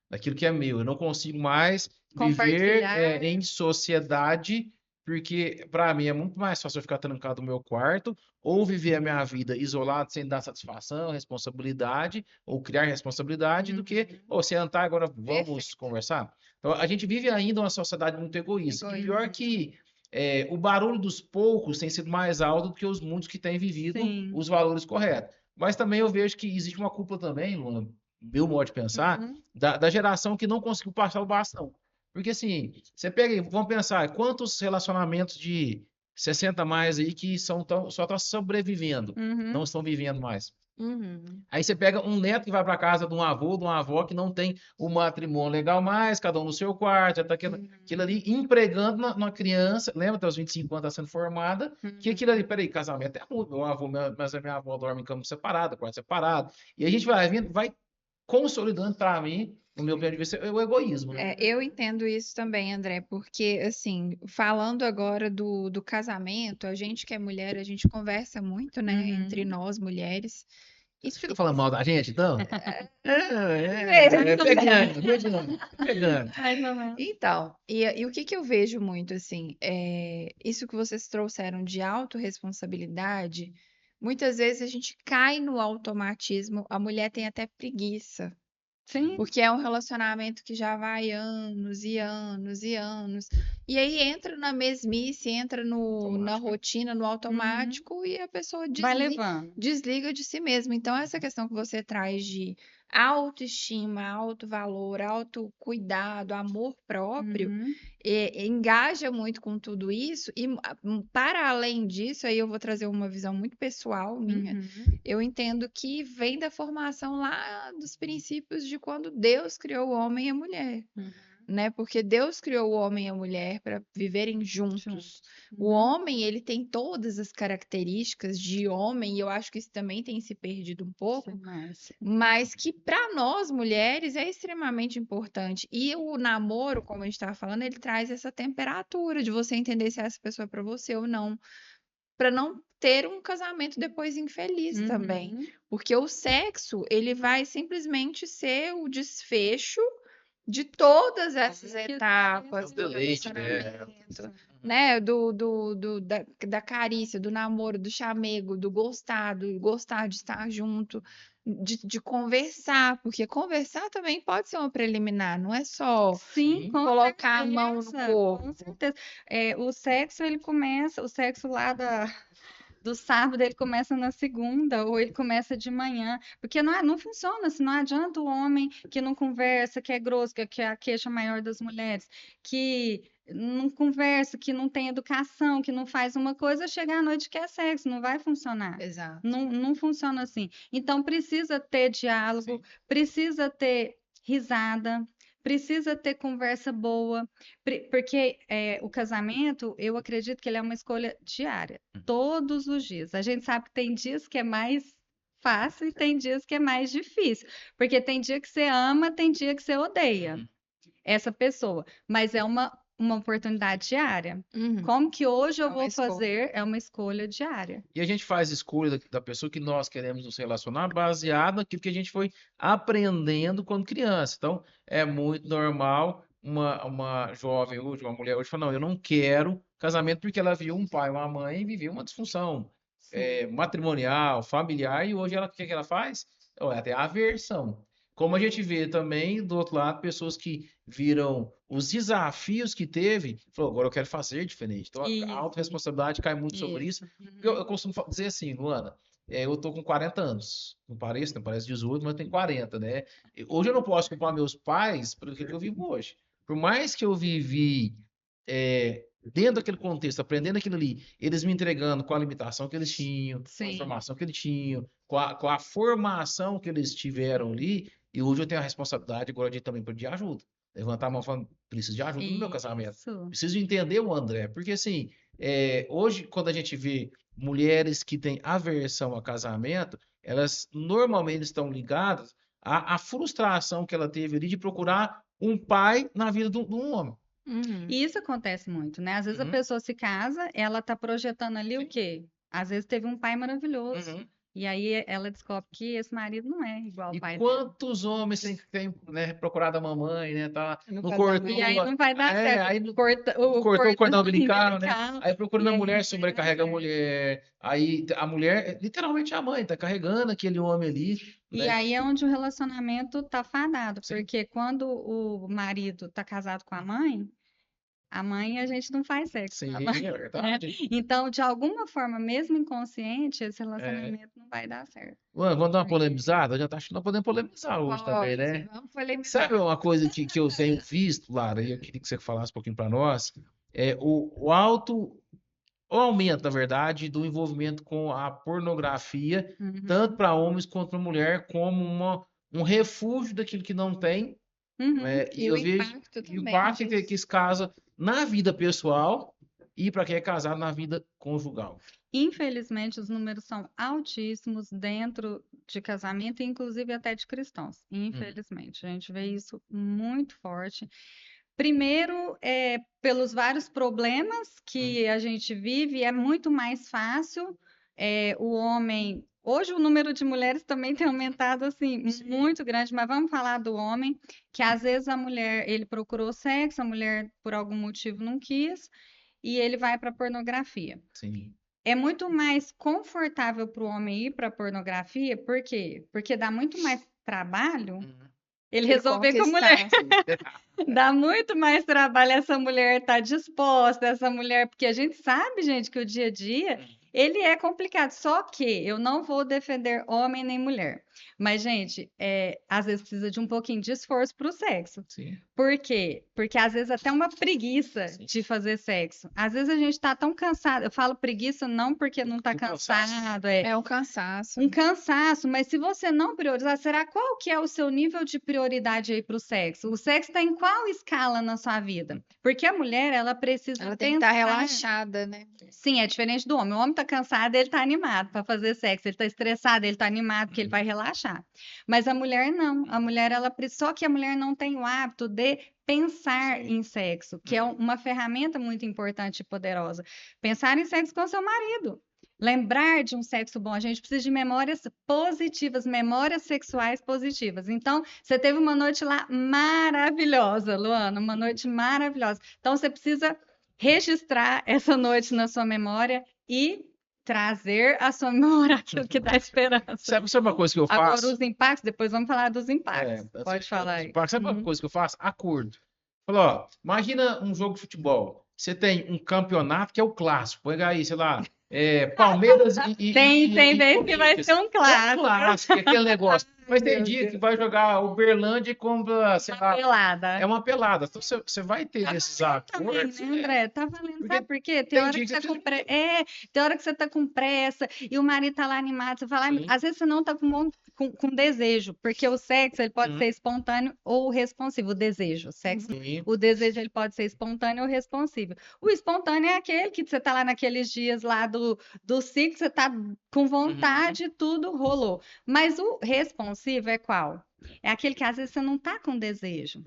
daquilo que é meu. Eu não consigo mais viver Compartilhar. em sociedade, porque para mim é muito mais fácil eu ficar trancado no meu quarto ou viver a minha vida isolado, sem dar satisfação, responsabilidade, ou criar responsabilidade, do que, Uhum. ô, sentar agora, vamos Perfeito. conversar? Então, a gente vive ainda uma sociedade muito egoísta. E pior Egoísta. Uhum. que o barulho dos poucos tem sido mais alto do que os muitos que têm vivido Sim. os valores corretos. Mas também eu vejo que existe uma culpa também, Luana, meu modo de pensar, Uhum. da geração que não conseguiu passar o bastão. Porque assim, você pega e vamos pensar, quantos relacionamentos de 60 mais aí que só estão sobrevivendo, não Uhum. estão vivendo mais. Uhum. Aí você pega um neto que vai para casa de um avô, de uma avó que não tem o matrimônio legal mais, cada um no seu quarto, já tá aquilo Uhum. ali empregando na criança, lembra até os 25 anos tá sendo formada, que aquilo ali, Uhum. peraí, casamento é ruim, meu avô, mas a minha avó dorme em cama separada, quarto separado, e a gente vai vindo, vai consolidando para mim no meu ponto de vista, é o egoísmo, né? Eu entendo isso também, André, porque, assim, falando agora do casamento, a gente que é mulher, a gente conversa muito, né, entre Uhum. nós mulheres. E Você fica falando mal da gente, então? Pegando. Mais ou menos. Então, e o que que eu vejo muito, assim, isso que vocês trouxeram de autorresponsabilidade, muitas vezes a gente cai no automatismo, a mulher tem até preguiça. Sim. Porque é um relacionamento que já vai anos e anos e anos. E aí entra na mesmice, entra na Automático. rotina, no Uhum. automático, e a pessoa Vai levando. desliga de si mesma. Então, essa questão que você traz de autoestima, autovalor, autocuidado, amor próprio, Uhum. engaja muito com tudo isso. E para além disso, aí eu vou trazer uma visão muito pessoal minha. Uhum. Eu entendo que vem da formação lá dos princípios de quando Deus criou o homem e a mulher, Uhum. né? Porque Deus criou o homem e a mulher para viverem juntos. Juntos. O Uhum. homem, ele tem todas as características de homem, e eu acho que isso também tem se perdido um pouco, Sim, Márcia. mas que para nós mulheres é extremamente importante. E o namoro, como a gente estava falando, ele traz essa temperatura de você entender se essa pessoa é para você ou não, para não ter um casamento depois infeliz também. Uhum. Porque o sexo, ele vai simplesmente ser o desfecho de todas essas Que etapas O do deleite, né? relacionamento, né? Da carícia, do namoro, do chamego, do gostar de estar junto, de conversar, porque conversar também pode ser uma preliminar, não é só Sim, Sim. com colocar a mão no certeza, com corpo. certeza. O sexo, ele começa, o sexo lá do sábado, ele começa na segunda, ou ele começa de manhã, porque não funciona, assim, não adianta o homem que não conversa, que é grosso, que é a queixa maior das mulheres, que não conversa, que não tem educação, que não faz uma coisa, chegar à noite e quer sexo, não vai funcionar. Exato. Não funciona assim. Então, precisa ter diálogo, Sim. precisa ter risada, precisa ter conversa boa, porque o casamento, eu acredito que ele é uma escolha diária, todos os dias. A gente sabe que tem dias que é mais fácil e tem dias que é mais difícil, porque tem dia que você ama, tem dia que você odeia Uhum. essa pessoa, mas é uma oportunidade diária. Uhum. Como que hoje É eu uma vou escolha. fazer? É uma escolha diária. E a gente faz escolha da pessoa que nós queremos nos relacionar baseado naquilo que a gente foi aprendendo quando criança. Então, é muito normal uma jovem hoje, uma mulher hoje, falar, não, eu não quero casamento porque ela viu um pai, uma mãe e viveu uma disfunção Sim. matrimonial, familiar, e hoje ela, o que que ela faz? Ela tem aversão. Como a gente vê também, do outro lado, pessoas que viram os desafios que teve, falou, agora eu quero fazer diferente. Então, a Isso, autorresponsabilidade cai muito sobre isso. isso. Eu costumo dizer assim, Luana, eu tô com 40 anos. Não parece 18, mas eu tenho 40, né? Hoje eu não posso culpar meus pais pelo que eu vivo hoje. Por mais que eu vivi dentro daquele contexto, aprendendo aquilo ali, eles me entregando com a limitação que eles tinham, com a Sim. informação que eles tinham, com a formação que eles tiveram ali, e hoje eu tenho a responsabilidade agora de também pedir ajuda. Levantar a mão falando, preciso de ajuda no meu casamento. Isso. Preciso entender o André, porque assim, hoje, quando a gente vê mulheres que têm aversão a casamento, elas normalmente estão ligadas à frustração que ela teve ali de procurar um pai na vida de um homem. Uhum. E isso acontece muito, né? Às vezes a Uhum. pessoa se casa, ela tá projetando ali o quê? Às vezes teve um pai maravilhoso. Uhum. E aí ela descobre que esse marido não é igual ao E pai dela. quantos homens têm, né, procurado a mamãe, né? Tá, No não casamento. cortou, E aí não vai dar certo. aí não O cortou o cordão umbilical, né? umbilical, Aí procurando e a aí mulher, não vai dar sobrecarrega a certo. mulher. Aí a mulher, literalmente a mãe, tá carregando aquele homem ali, E né? aí é onde o relacionamento tá fadado, Sim. porque quando o marido tá casado com a mãe a gente não faz sexo com a Sim, mãe, é né? verdade. Então, de alguma forma, mesmo inconsciente, esse É. relacionamento não vai dar certo. Mano, vamos dar uma polemizada? Já tá achando que nós podemos polemizar hoje também, Pode, né? vamos polemizar. Sabe uma coisa que eu tenho visto, Lara, e eu queria que você falasse um pouquinho para nós, é o alto o aumento, na verdade, do envolvimento com a pornografia, tanto Uhum, para homens quanto para mulher, como um refúgio daquilo que não tem, uhum, né? E E o eu vejo impacto e o também impacto que disso. isso causa na vida pessoal e para quem é casado na vida conjugal. Infelizmente, os números são altíssimos dentro de casamento, inclusive até de cristãos. Infelizmente, a gente vê isso muito forte. Primeiro, pelos vários problemas que a gente vive, é muito mais fácil o homem. Hoje o número de mulheres também tem aumentado assim muito grande, mas vamos falar do homem, que às vezes a mulher, ele procurou sexo, a mulher por algum motivo não quis, e ele vai para pornografia. Sim. É muito mais confortável para o homem ir para pornografia, por quê? Porque dá muito mais trabalho ele resolver com a mulher. Dá muito mais trabalho essa mulher estar disposta, essa mulher, porque a gente sabe, gente, que o dia a dia ele é complicado. Só que eu não vou defender homem nem mulher. Mas, gente, às vezes precisa de um pouquinho de esforço para o sexo. Sim. Por quê? Porque às vezes até uma preguiça Sim. de fazer sexo. Às vezes a gente está tão cansado. Eu falo preguiça não porque não está Um cansaço. cansado, É um cansaço. um cansaço, mas se você não priorizar, será qual que é o seu nível de prioridade aí para o sexo? O sexo está em qual escala na sua vida? Porque a mulher, ela precisa Ela tem que estar pensar. relaxada, né? Sim, é diferente do homem. O homem está cansado, ele está animado para fazer sexo. Ele está estressado, ele está animado porque ele vai relaxar. Mas a mulher não. A mulher, só que a mulher não tem o hábito de pensar em sexo, que é uma ferramenta muito importante e poderosa. Pensar em sexo com seu marido. Lembrar de um sexo bom. A gente precisa de memórias positivas, memórias sexuais positivas. Então, você teve uma noite lá maravilhosa, Luana, uma noite maravilhosa. Então, você precisa registrar essa noite na sua memória e trazer à sua memória aquilo que dá esperança. Sabe uma coisa que eu Agora, faço? os impactos, depois vamos falar dos impactos. Pode falar aí. Sabe uma coisa que eu faço? Acordo. Falou, ó, imagina um jogo de futebol. Você tem um campeonato que é o clássico. Pega aí, sei lá, Palmeiras e Tem vez que vai Corinthians. ser um É um clássico. clássico, aquele negócio. Mas tem Meu dia Deus. que vai jogar Uberlândia contra, sei Uma lá, pelada. é uma pelada. Então você vai ter Tá esses valendo também, acordos. né, André? Tá valendo, Porque sabe por quê? Tem tem hora dia que que você você tá com precisa. tem hora que você tá com pressa e o marido tá lá animado, você fala, "Ai, Sim. às vezes você não tá com desejo, porque o sexo ele pode Uhum. ser espontâneo ou responsivo, o desejo, o sexo, Sim. o desejo ele pode ser espontâneo ou responsivo. O espontâneo é aquele que você tá lá naqueles dias lá do ciclo, você tá com vontade, tudo rolou. Mas o responsivo é qual? É aquele que às vezes você não tá com desejo.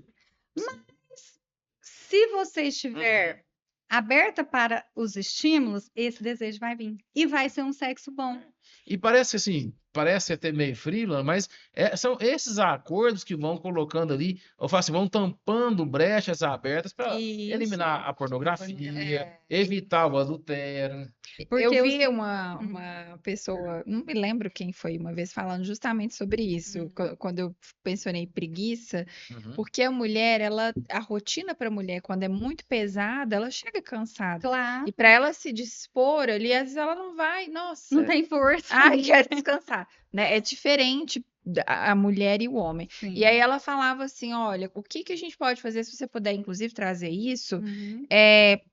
Mas se você estiver aberta para os estímulos, esse desejo vai vir. E vai ser um sexo bom. E parece assim, parece até meio freela, mas são esses acordos que vão colocando ali, ou falo assim, vão tampando brechas abertas para Isso. eliminar a pornografia, É. evitar o adultério. Porque Eu os- vi uma pessoa, não me lembro quem foi, uma vez falando justamente sobre isso, quando eu mencionei preguiça, Uhum. porque a mulher, a rotina para a mulher, quando é muito pesada, ela chega cansada. Claro, E para ela se dispor ali, às vezes ela não vai, nossa, não tem força. ai, quero descansar, né? É diferente a mulher e o homem. Sim. E aí ela falava assim, olha, o que que a gente pode fazer, se você puder, inclusive, trazer isso, Uhum.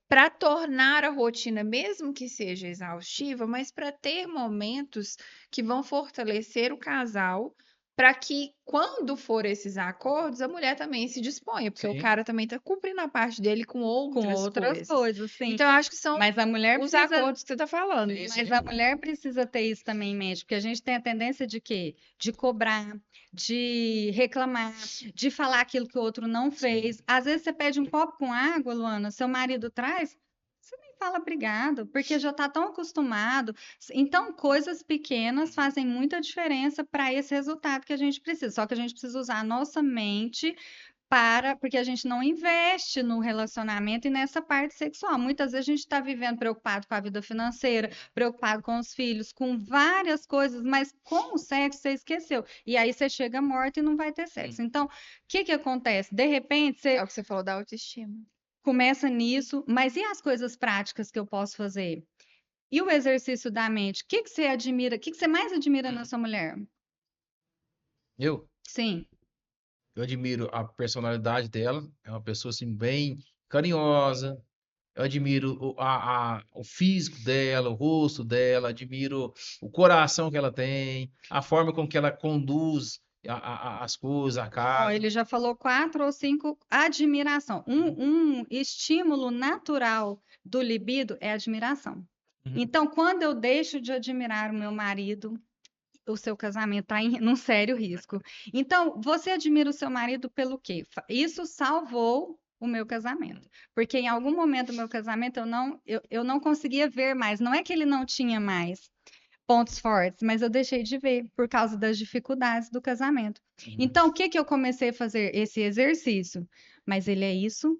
para tornar a rotina, mesmo que seja exaustiva, mas para ter momentos que vão fortalecer o casal, para que quando for esses acordos, a mulher também se disponha, porque o Sim. cara também está cumprindo a parte dele com Com outras outras coisas. coisas, sim. Então, eu acho que são Mas a mulher os precisa. acordos que você está falando. Sim, Mas a mulher precisa ter isso também em mente, porque a gente tem a tendência de quê? De cobrar, de reclamar, de falar aquilo que o outro não fez. Às vezes você pede um copo com água, Luana, seu marido traz, você nem fala obrigado, porque já está tão acostumado. Então, coisas pequenas fazem muita diferença para esse resultado que a gente precisa. Só que a gente precisa usar a nossa mente porque a gente não investe no relacionamento e nessa parte sexual. Muitas vezes a gente está vivendo preocupado com a vida financeira, preocupado com os filhos, com várias coisas, mas com o sexo você esqueceu. E aí você chega morto e não vai ter sexo. Então, o que que acontece? De repente É você o que você falou da autoestima. começa nisso, mas e as coisas práticas que eu posso fazer? E o exercício da mente? O que que você admira? O que que você mais admira na sua mulher? Eu Sim. admiro a personalidade dela, é uma pessoa assim bem carinhosa. Eu admiro o físico dela, o rosto dela, admiro o coração que ela tem, a forma com que ela conduz as coisas, a Ó, casa. ele já falou 4 ou 5, admiração. Um estímulo natural do libido é admiração. Uhum. Então, quando eu deixo de admirar o meu marido, o seu casamento está num sério risco. Então, você admira o seu marido pelo quê? Isso salvou o meu casamento. Porque em algum momento do meu casamento eu não conseguia ver mais. Não é que ele não tinha mais pontos fortes, mas eu deixei de ver por causa das dificuldades do casamento. Uhum. Então, o que que eu comecei a fazer? Esse exercício. Mas ele é isso.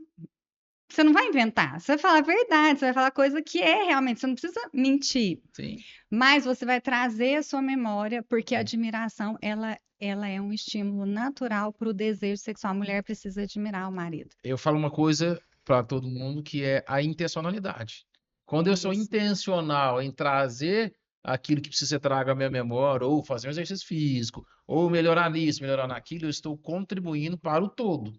Você não vai inventar, você vai falar a verdade, você vai falar coisa que é realmente, você não precisa mentir. Sim. Mas você vai trazer a sua memória, porque a admiração, ela é um estímulo natural para o desejo sexual. A mulher precisa admirar o marido. Eu falo uma coisa para todo mundo que é a intencionalidade. Quando eu sou Isso. intencional em trazer aquilo que precisa ser trago à minha memória, ou fazer um exercício físico, ou melhorar nisso, melhorar naquilo, eu estou contribuindo para o todo.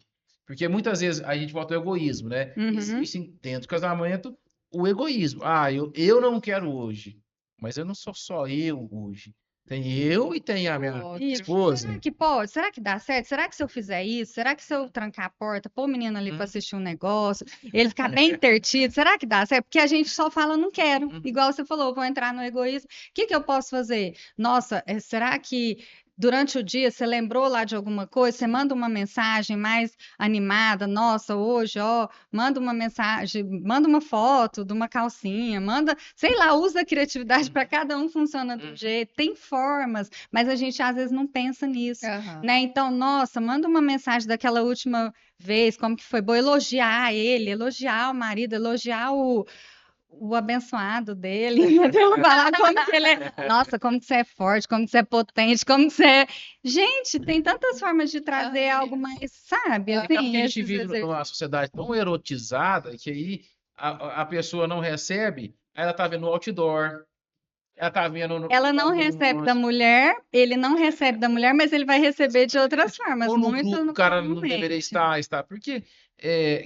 Porque muitas vezes a gente volta ao egoísmo, né? Uhum. Existe dentro do casamento o egoísmo. Ah, eu não quero hoje, mas eu não sou só eu hoje. Tem eu e tem a minha Outro. Isso. esposa. Será que pode? Será que dá certo? Será que se eu fizer isso? Será que se eu trancar a porta, pôr o menino ali para assistir um negócio, ele ficar bem intertido, será que dá certo? Porque a gente só fala, não quero. Igual você falou, vou entrar no egoísmo. O que que eu posso fazer? Nossa, será que durante o dia você lembrou lá de alguma coisa? Você manda uma mensagem mais animada. Nossa, hoje, ó, manda uma mensagem, manda uma foto de uma calcinha, manda, sei lá, usa a criatividade para cada um funciona do jeito. Tem formas, mas a gente às vezes não pensa nisso, Aham. né? Então, nossa, manda uma mensagem daquela última vez, como que foi? Boa, elogiar ele, elogiar o marido, elogiar o abençoado dele, entendeu? Falar como que ele é. Nossa, como que você é forte, como que você é potente, como que você é. Gente, tem tantas formas de trazer algo mais, sabe? Acaba que Assim, a gente esses vive exercícios. numa sociedade tão erotizada que aí a pessoa não recebe, aí ela tá vendo no outdoor, ela tá vendo Ela não recebe da mulher, ele não recebe da mulher, mas ele vai receber de outras formas, ou no muito grupo o cara não deveria comumente. estar, porque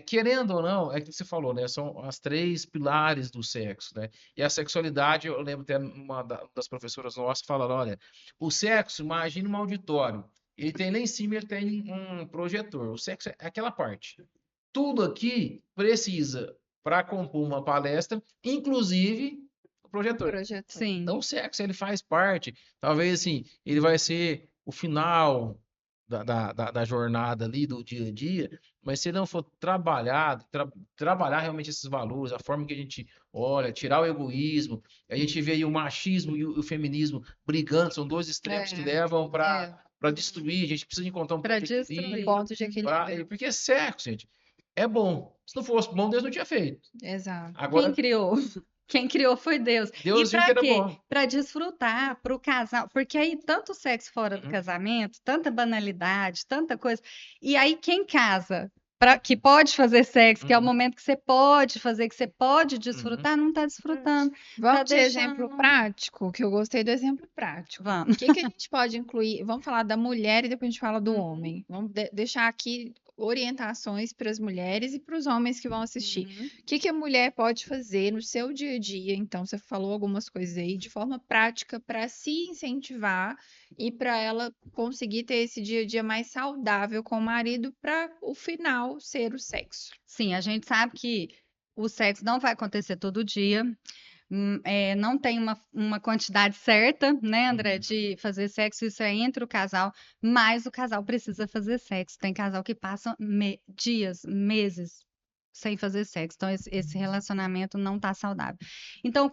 querendo ou não, é que você falou, né? São as 3 pilares do sexo, né? E a sexualidade, eu lembro até uma das professoras nossas falando, olha, o sexo, imagina um auditório, ele tem lá em cima, ele tem um projetor, o sexo é aquela parte. Tudo aqui precisa para compor uma palestra, inclusive o projetor. Projetor. Sim. Então, o sexo ele faz parte, talvez assim, ele vai ser o final da jornada ali, do dia a dia, mas se não for trabalhado, trabalhar realmente esses valores, a forma que a gente olha, tirar o egoísmo, a gente vê aí o machismo e o feminismo brigando, são dois extremos que É, levam é. para destruir, a gente precisa encontrar um Para ponto de Um destruir. ponto de equilíbrio. porque sexo, gente, é bom. Se não fosse bom, Deus não tinha feito. Exato. Quem Agora, criou? Quem criou foi Deus. E Deus viu que para era quê? bom. Para desfrutar, para o casal. Porque aí tanto sexo fora do Uhum. casamento, tanta banalidade, tanta coisa. E aí quem casa, que pode fazer sexo, que é o Uhum. momento que você pode fazer, que você pode Uhum. desfrutar, não está desfrutando. Vamos Tá de exemplo deixando. prático, que eu gostei do exemplo prático. O Vamos. que que a gente pode incluir? Vamos falar da mulher e depois a gente fala do Uhum. homem. Vamos deixar aqui orientações para as mulheres e para os homens que vão assistir. Uhum. O que que a mulher pode fazer no seu dia a dia? Então, você falou algumas coisas aí de forma prática para se incentivar e para ela conseguir ter esse dia a dia mais saudável com o marido para o final ser o sexo. Sim, a gente sabe que o sexo não vai acontecer todo dia. Não tem uma quantidade certa, né, André, Uhum. de fazer sexo, isso é entre o casal, mas o casal precisa fazer sexo. Tem casal que passa dias, meses sem fazer sexo, então esse relacionamento não tá saudável. Então,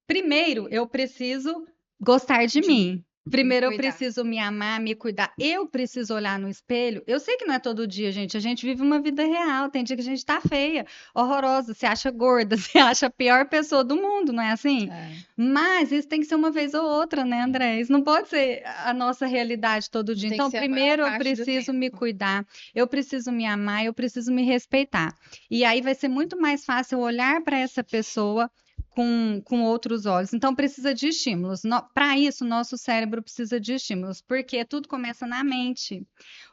primeiro eu preciso gostar de mim. Primeiro eu Cuidar. preciso me amar, me cuidar. Eu preciso olhar no espelho. Eu sei que não é todo dia, gente. A gente vive uma vida real. Tem dia que a gente tá feia, horrorosa, se acha gorda, se acha a pior pessoa do mundo, não é assim? É. Mas isso tem que ser uma vez ou outra, né, André? Isso não pode ser a nossa realidade todo dia. Tem que Então, ser a maior primeiro eu parte do preciso me tempo. cuidar, eu preciso me amar, eu preciso me respeitar. E aí vai ser muito mais fácil eu olhar para essa pessoa com outros olhos. Então, precisa de estímulos. Para isso, nosso cérebro precisa de estímulos, porque tudo começa na mente.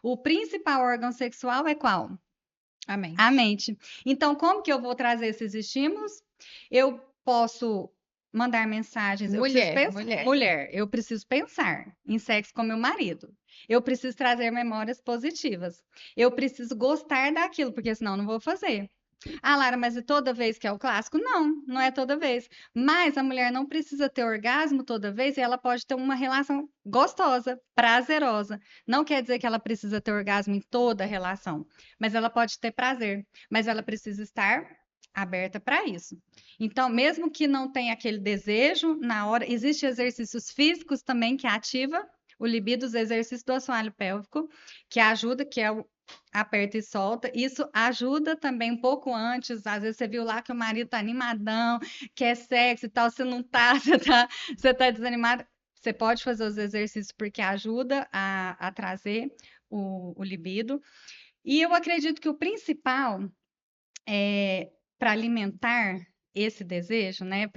O principal órgão sexual é qual? Amém. A mente. Então, como que eu vou trazer esses estímulos? Eu posso mandar mensagens. Eu preciso pensar. Mulher, eu preciso pensar em sexo com meu marido. Eu preciso trazer memórias positivas. Eu preciso gostar daquilo, porque senão eu não vou fazer. Ah, Lara, mas é toda vez que é o clássico? Não, não é toda vez. Mas a mulher não precisa ter orgasmo toda vez e ela pode ter uma relação gostosa, prazerosa. Não quer dizer que ela precisa ter orgasmo em toda a relação, mas ela pode ter prazer. Mas ela precisa estar aberta para isso. Então, mesmo que não tenha aquele desejo na hora, existem exercícios físicos também que ativa o libido, os exercícios do assoalho pélvico, que ajuda, que é o aperta e solta. Isso ajuda também um pouco antes. Às vezes você viu lá que o marido tá animadão, quer sexo e tal, você não tá, você tá desanimado. Você pode fazer os exercícios porque ajuda a trazer o libido. E eu acredito que o principal para alimentar esse desejo, né,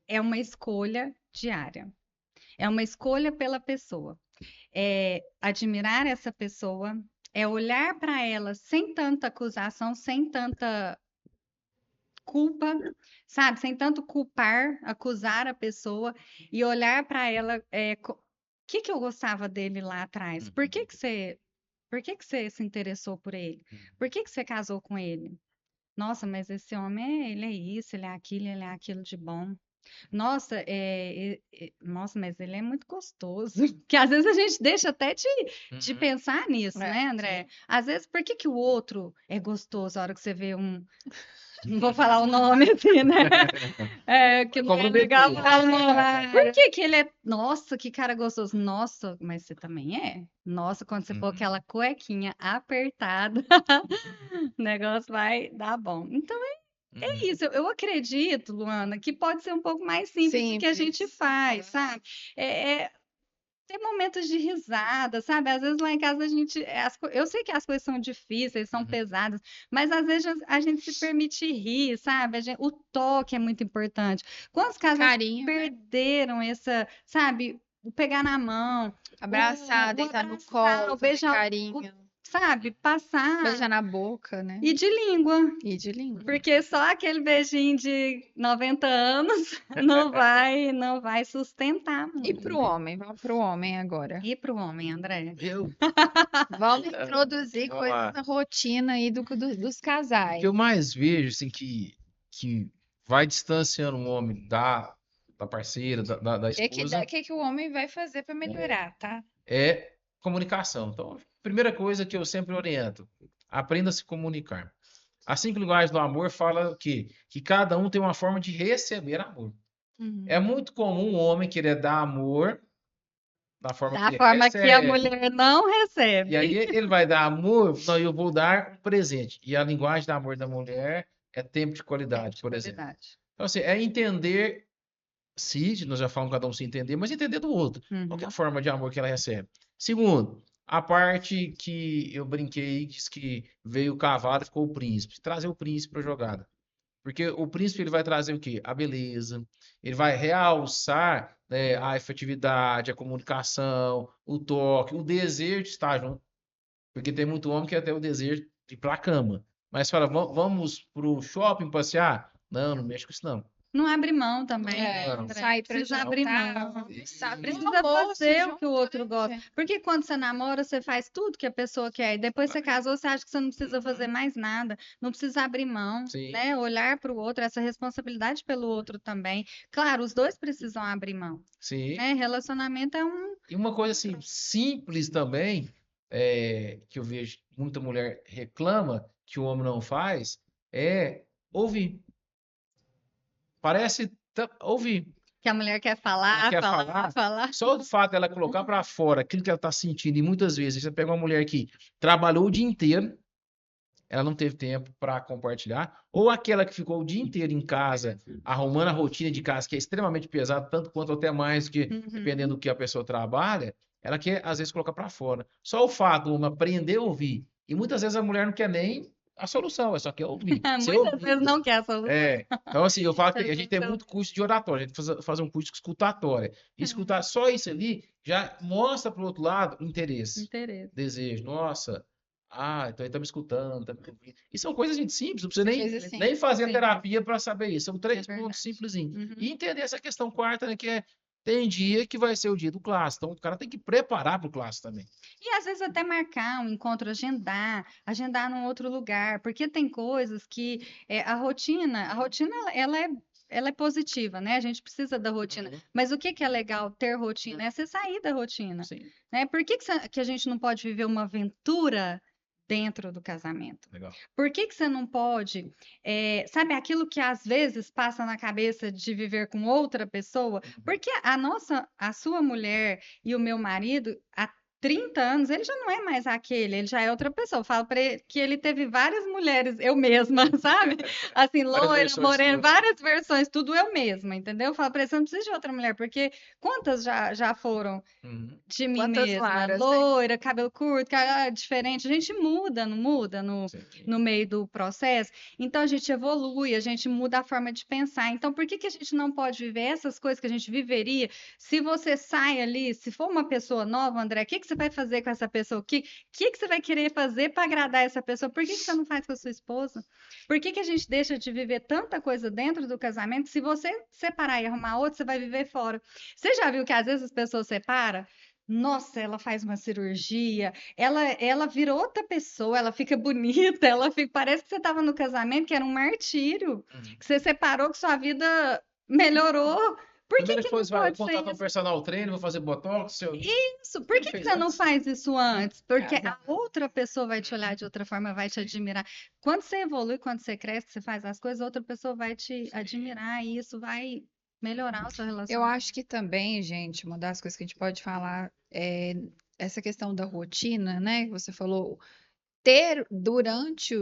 é uma escolha diária. É uma escolha pela pessoa. É admirar essa pessoa, é olhar para ela sem tanta acusação, sem tanta culpa, sabe? Sem tanto culpar, acusar a pessoa e olhar para ela. O que que eu gostava dele lá atrás? Por que que você se interessou por ele? Por que você casou com ele? Nossa, mas esse homem, ele é isso, ele é aquilo de bom. Nossa, nossa, mas ele é muito gostoso. Que às vezes a gente deixa até de pensar nisso, né, André? Sim. Às vezes, por que que o outro é gostoso a hora que você vê um. Não vou falar o nome assim, né? Que não é legal falar o nome. Por que que ele é. Nossa, que cara gostoso. Nossa, mas você também é. Nossa, quando você pôr aquela cuequinha apertada, o negócio vai dar bom. Então, é isso, eu acredito, Luana, que pode ser um pouco mais simples do que a gente faz, sabe? Ter momentos de risada, sabe? Às vezes lá em casa a gente. Eu sei que as coisas são difíceis, são pesadas, mas às vezes a gente se permite rir, sabe? O toque é muito importante. Quantos casais Carinho, né? perderam essa, sabe? O pegar na mão, Abraçar, deitar no colo, fazer beijar, carinho, sabe? Passar. beijar na boca, né? E de língua. E de língua. Porque só aquele beijinho de 90 anos não vai sustentar E muito. pro homem, vamos pro homem agora. E pro homem, André? Vamos introduzir Vamos coisas lá. na rotina aí dos O casais. que eu mais vejo, assim, que vai distanciando um homem da parceira, da O esposa, que o homem vai fazer para melhorar, tá? é comunicação. Então, primeira coisa que eu sempre oriento, aprenda a se comunicar. A 5 linguagens do amor fala que cada um tem uma forma de receber amor. É muito comum o homem querer dar amor da forma Da que ele forma que a recebe. mulher não E recebe. aí ele vai dar amor, não, eu vou dar um presente. E a linguagem do amor da mulher é tempo de qualidade, por exemplo. Qualidade. Então, assim, é entender nós já falamos cada um se entender, mas entender do outro. Qual que é a forma de amor que ela recebe? Segundo, a parte que eu brinquei, diz que veio o cavalo e ficou o príncipe. Trazer o príncipe para a jogada. Porque o príncipe ele vai trazer o quê? A beleza. Ele vai realçar, né, a efetividade, a comunicação, o toque, o desejo de estar junto. Porque tem muito homem que até o desejo de ir pra cama. Mas fala, vamos pro shopping passear? Não, não mexe com isso não. Não abre mão também, Não. Sair pra Precisa jantar, abrir mão. precisa Precisa fazer o que o outro gosta. Porque quando você namora, você faz tudo que a pessoa quer. E depois você casou, você acha que você não precisa fazer mais nada. Não precisa abrir mão, Sim. né? Olhar para o outro, essa responsabilidade pelo outro também. Claro, os dois precisam abrir mão, Sim. né? Relacionamento é um... E uma coisa assim, simples também, que eu vejo muita mulher reclama que o homem não faz, é ouvir. Parece ouvir. Que a mulher quer falar, Quer falar. Só o fato dela colocar para fora aquilo que ela está sentindo, e muitas vezes você pega uma mulher que trabalhou o dia inteiro, ela não teve tempo para compartilhar, ou aquela que ficou o dia inteiro em casa, arrumando a rotina de casa, que é extremamente pesado, tanto quanto até mais, que dependendo do que a pessoa trabalha, ela quer, às vezes, colocar para fora. Só o fato de uma aprender a ouvir, e muitas vezes a mulher não quer nem a solução, ela só quer ouvir. Muitas vezes não quer a solução. Então, assim, eu falo que a gente tem muito curso de oratória, a gente fazer um curso de escutatória. E escutar só isso ali já mostra para o outro lado interesse, desejo. Nossa, Ah, então ele tá me escutando, tá me ouvindo. E são coisas, gente, simples, não precisa nem, Coisa assim. nem fazer Sim. terapia para saber isso. São É 3 verdade. pontos simplesinhos. Uhum. E entender essa questão quarta, né, que é tem dia que vai ser o dia do clássico. Então o cara tem que preparar para o clássico também. E às vezes até marcar um encontro, agendar num outro lugar, porque tem coisas que a rotina ela é positiva, né? A gente precisa da rotina. Uhum. Mas o que que é legal ter rotina? É você sair da rotina, Sim, né? Por que que a gente não pode viver uma aventura dentro do casamento? legal. Por que que você não pode, sabe, aquilo que às vezes passa na cabeça de viver com outra pessoa? Uhum. Porque a sua mulher e o meu marido, há 30 anos, ele já não é mais aquele, ele já é outra pessoa. Eu falo para ele que ele teve várias mulheres, eu mesma, sabe? Assim, Várias loira, versões morena, suas. várias versões, tudo eu mesma, entendeu? Eu falo para ele, você não precisa de outra mulher, porque quantas já foram Uhum. de mim Quantas mesma, Laras, né? loira, cabelo curto, cara diferente. A gente muda, não muda Sim. no meio do processo? Então a gente evolui, a gente muda a forma de pensar. Então por que que a gente não pode viver essas coisas que a gente viveria se você sai ali, se for uma pessoa nova, André, o que que você vai fazer com essa pessoa? O que você vai querer fazer para agradar essa pessoa? Por que que você não faz com a sua esposa? Por que que a gente deixa de viver tanta coisa dentro do casamento? Se você separar e arrumar outro, você vai viver fora. Você já viu que às vezes as pessoas separam? Nossa, ela faz uma cirurgia, ela vira outra pessoa, ela fica bonita, parece que você estava no casamento, que era um martírio, Uhum. que você separou, que sua vida melhorou. Por que Primeiro que que foi, não vai pode ser contratar um isso? personal trainer, vou fazer botox, Isso, por ele que que fez você não antes. faz isso antes? Porque a Casar. outra pessoa vai te olhar de outra forma, vai te Sim, admirar. Quando você evolui, quando você cresce, você faz as coisas, outra pessoa vai te sim. admirar e isso vai melhorar o seu Eu relacionamento. acho que também, gente, uma das coisas que a gente pode falar é essa questão da rotina, né? Que você falou, ter durante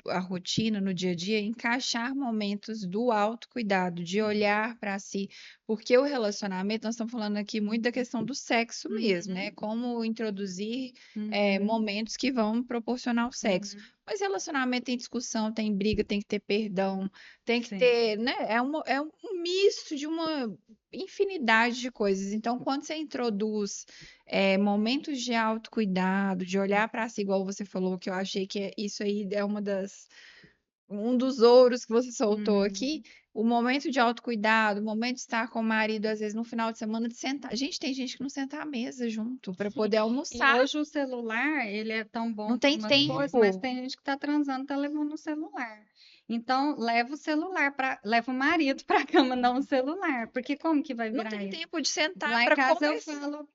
a rotina, no dia a dia, encaixar momentos do autocuidado, de Uhum. olhar para si, porque o relacionamento, nós estamos falando aqui muito da questão do sexo mesmo, né? Uhum, Como introduzir uhum, momentos que vão proporcionar o sexo. uhum. Mas relacionamento tem discussão, tem briga, tem que ter perdão, tem que Sim. ter, né? É um misto de uma infinidade de coisas. Então, quando você introduz momentos de autocuidado, de olhar para si, igual você falou, que eu achei que isso aí é um dos ouros que você soltou aqui, Uhum. o momento de autocuidado, o momento de estar com o marido, às vezes no final de semana, de sentar. Gente, tem gente que não senta à mesa junto para Sim. poder E almoçar, hoje o celular, ele é tão não bom para tem umas coisas, mas tempo. tem gente que tá transando, tá levando o celular. Então, leva o marido para a cama, não o celular, porque como que vai Não virar tem isso? tempo de sentar Lá em para casa eu conversar, falo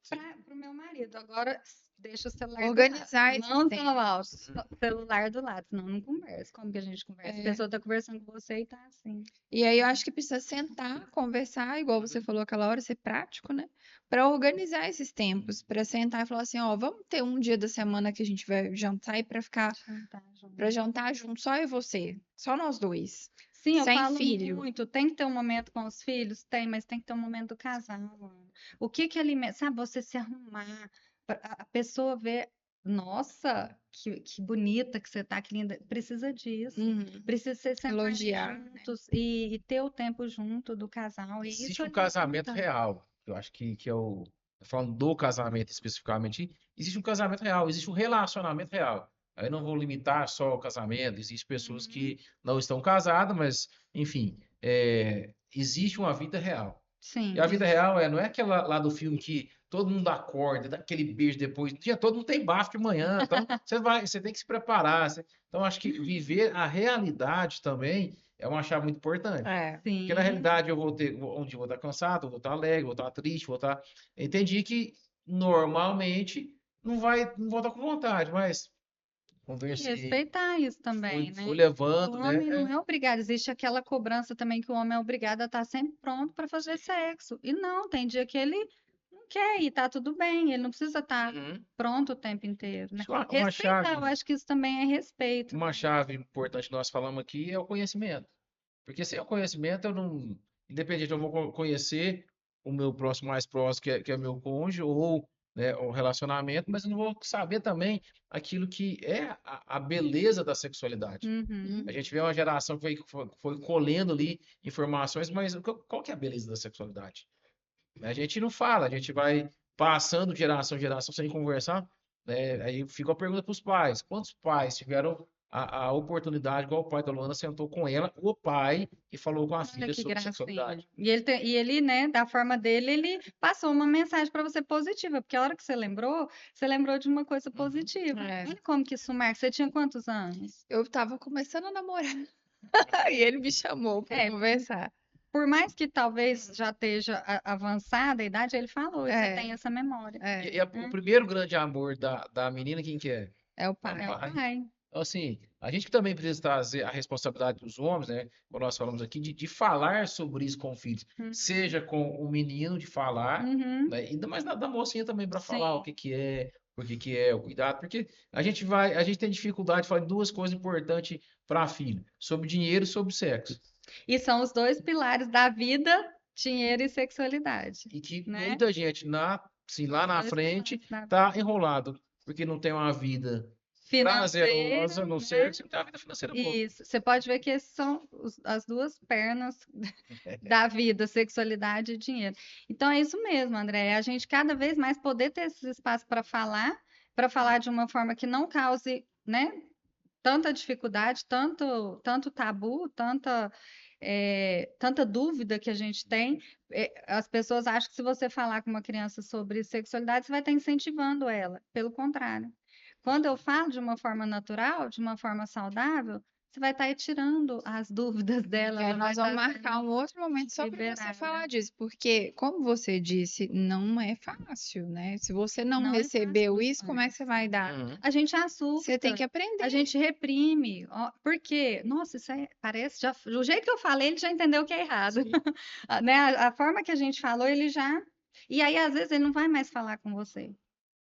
para o meu marido, agora deixa o celular do lado. organizar esses Não tão alto, tempos. celular do lado, senão não conversa. Como que a gente conversa? A É. pessoa tá conversando com você e tá assim. E aí eu acho que precisa sentar, conversar, igual você falou aquela hora, ser prático, né? Para organizar esses tempos, para sentar e falar assim, ó, vamos ter um dia da semana que a gente vai jantar e Jantar para junto. jantar junto, só eu e você, só nós dois, Sim, eu sem falo filho. muito. Tem que ter um momento com os filhos? Tem, mas tem que ter um momento do casal, mano. O que que alimenta? Sabe, você se arrumar, a pessoa ver, nossa, que bonita que você tá, que linda. Precisa disso. Uhum. Precisa ser sentarem Elogiar, né? juntos e ter o tempo junto do casal. E isso Existe um casamento alimenta. real. Eu acho que é o. Falando do casamento especificamente, existe um casamento real, existe um relacionamento real. Aí não vou limitar só o casamento, existem pessoas Uhum. que não estão casadas, mas, enfim, existe uma vida real. E Sim. a vida real não é aquela lá do filme que todo mundo acorda, dá aquele beijo depois. Dia todo mundo tem bafo de manhã, então você tem que se preparar. Então, acho que viver a realidade também é uma chave muito importante. É. Porque na Sim. realidade eu vou ter, onde eu vou estar cansado, eu vou estar alegre, vou estar triste, vou estar. Entendi que normalmente não vou estar com vontade, mas E conversei, respeitar isso fui, também, né? fui O levando, né? homem não é obrigado, existe aquela cobrança também que o homem é obrigado a estar sempre pronto para fazer sexo. E não, tem dia que ele não quer e tá tudo bem, ele não precisa estar Uhum. pronto o tempo inteiro, né? Acho que uma Respeitar, eu chave, acho que isso também é respeito, uma né? chave importante que nós falamos aqui é o conhecimento. Porque sem o conhecimento, eu não. Independente, eu vou conhecer o meu próximo mais próximo, que é meu cônjuge, ou né, o relacionamento, mas eu não vou saber também aquilo que é a beleza da sexualidade. Uhum. A gente vê uma geração que foi colhendo ali informações, mas qual que é a beleza da sexualidade? A gente não fala, a gente vai passando de geração em geração sem conversar. né? Aí fica a pergunta para os pais: quantos pais tiveram a oportunidade, igual o pai da Luana sentou com ela, o pai, e falou com a Olha filha que sobre gracinha. sexualidade? E ele, né, da forma dele, ele passou uma mensagem para você positiva, porque a hora que você lembrou de uma coisa Uhum. positiva. É. Olha como que isso marca. Você tinha quantos anos? Eu tava começando a namorar e ele me chamou pra É, conversar. por mais que talvez já esteja avançada a idade, ele falou, e você É, tem essa memória. é, E o primeiro grande amor da menina, quem que é? é o É o pai. É o pai. pai. Então, assim, a gente também precisa trazer a responsabilidade dos homens, né? Como nós falamos aqui, de falar sobre isso com o filho. Uhum. Seja com o menino de falar, Uhum. né? Ainda mais da mocinha também para falar o Sim. que que é, por que é, o cuidado. Porque a gente tem dificuldade de falar de duas coisas importantes para filho: sobre dinheiro e sobre sexo. E são os dois pilares da vida, dinheiro e sexualidade, E que né? muita gente, assim, lá na Dois frente, pilares da tá vida. enrolado, porque não tem uma vida Financeira, prazerosa no né? sexo e não tem uma vida financeira boa. Isso. Você pode ver que esses são as duas pernas da vida, sexualidade e dinheiro. Então é isso mesmo, André. É a gente cada vez mais poder ter esses espaços para falar de uma forma que não cause, né, tanta dificuldade, tanto tabu, tanta dúvida que a gente tem. As pessoas acham que se você falar com uma criança sobre sexualidade, você vai estar incentivando ela. Pelo contrário. Quando eu falo de uma forma natural, de uma forma saudável, você vai estar aí tirando as dúvidas dela, ela vai Nós vamos estar marcar sendo um outro momento só para você liberada. falar disso, porque, como você disse, não é fácil, né? Se você não Não é fácil recebeu dos isso, como é que pais. você vai dar? Uhum. A gente Você tem assusta, que a aprender. gente reprime. Ó, por quê? Nossa, parece já, do jeito que eu falei, ele já entendeu que é errado. Sim, Né? A forma que a gente falou, ele já. E aí, às vezes, ele não vai mais falar com você,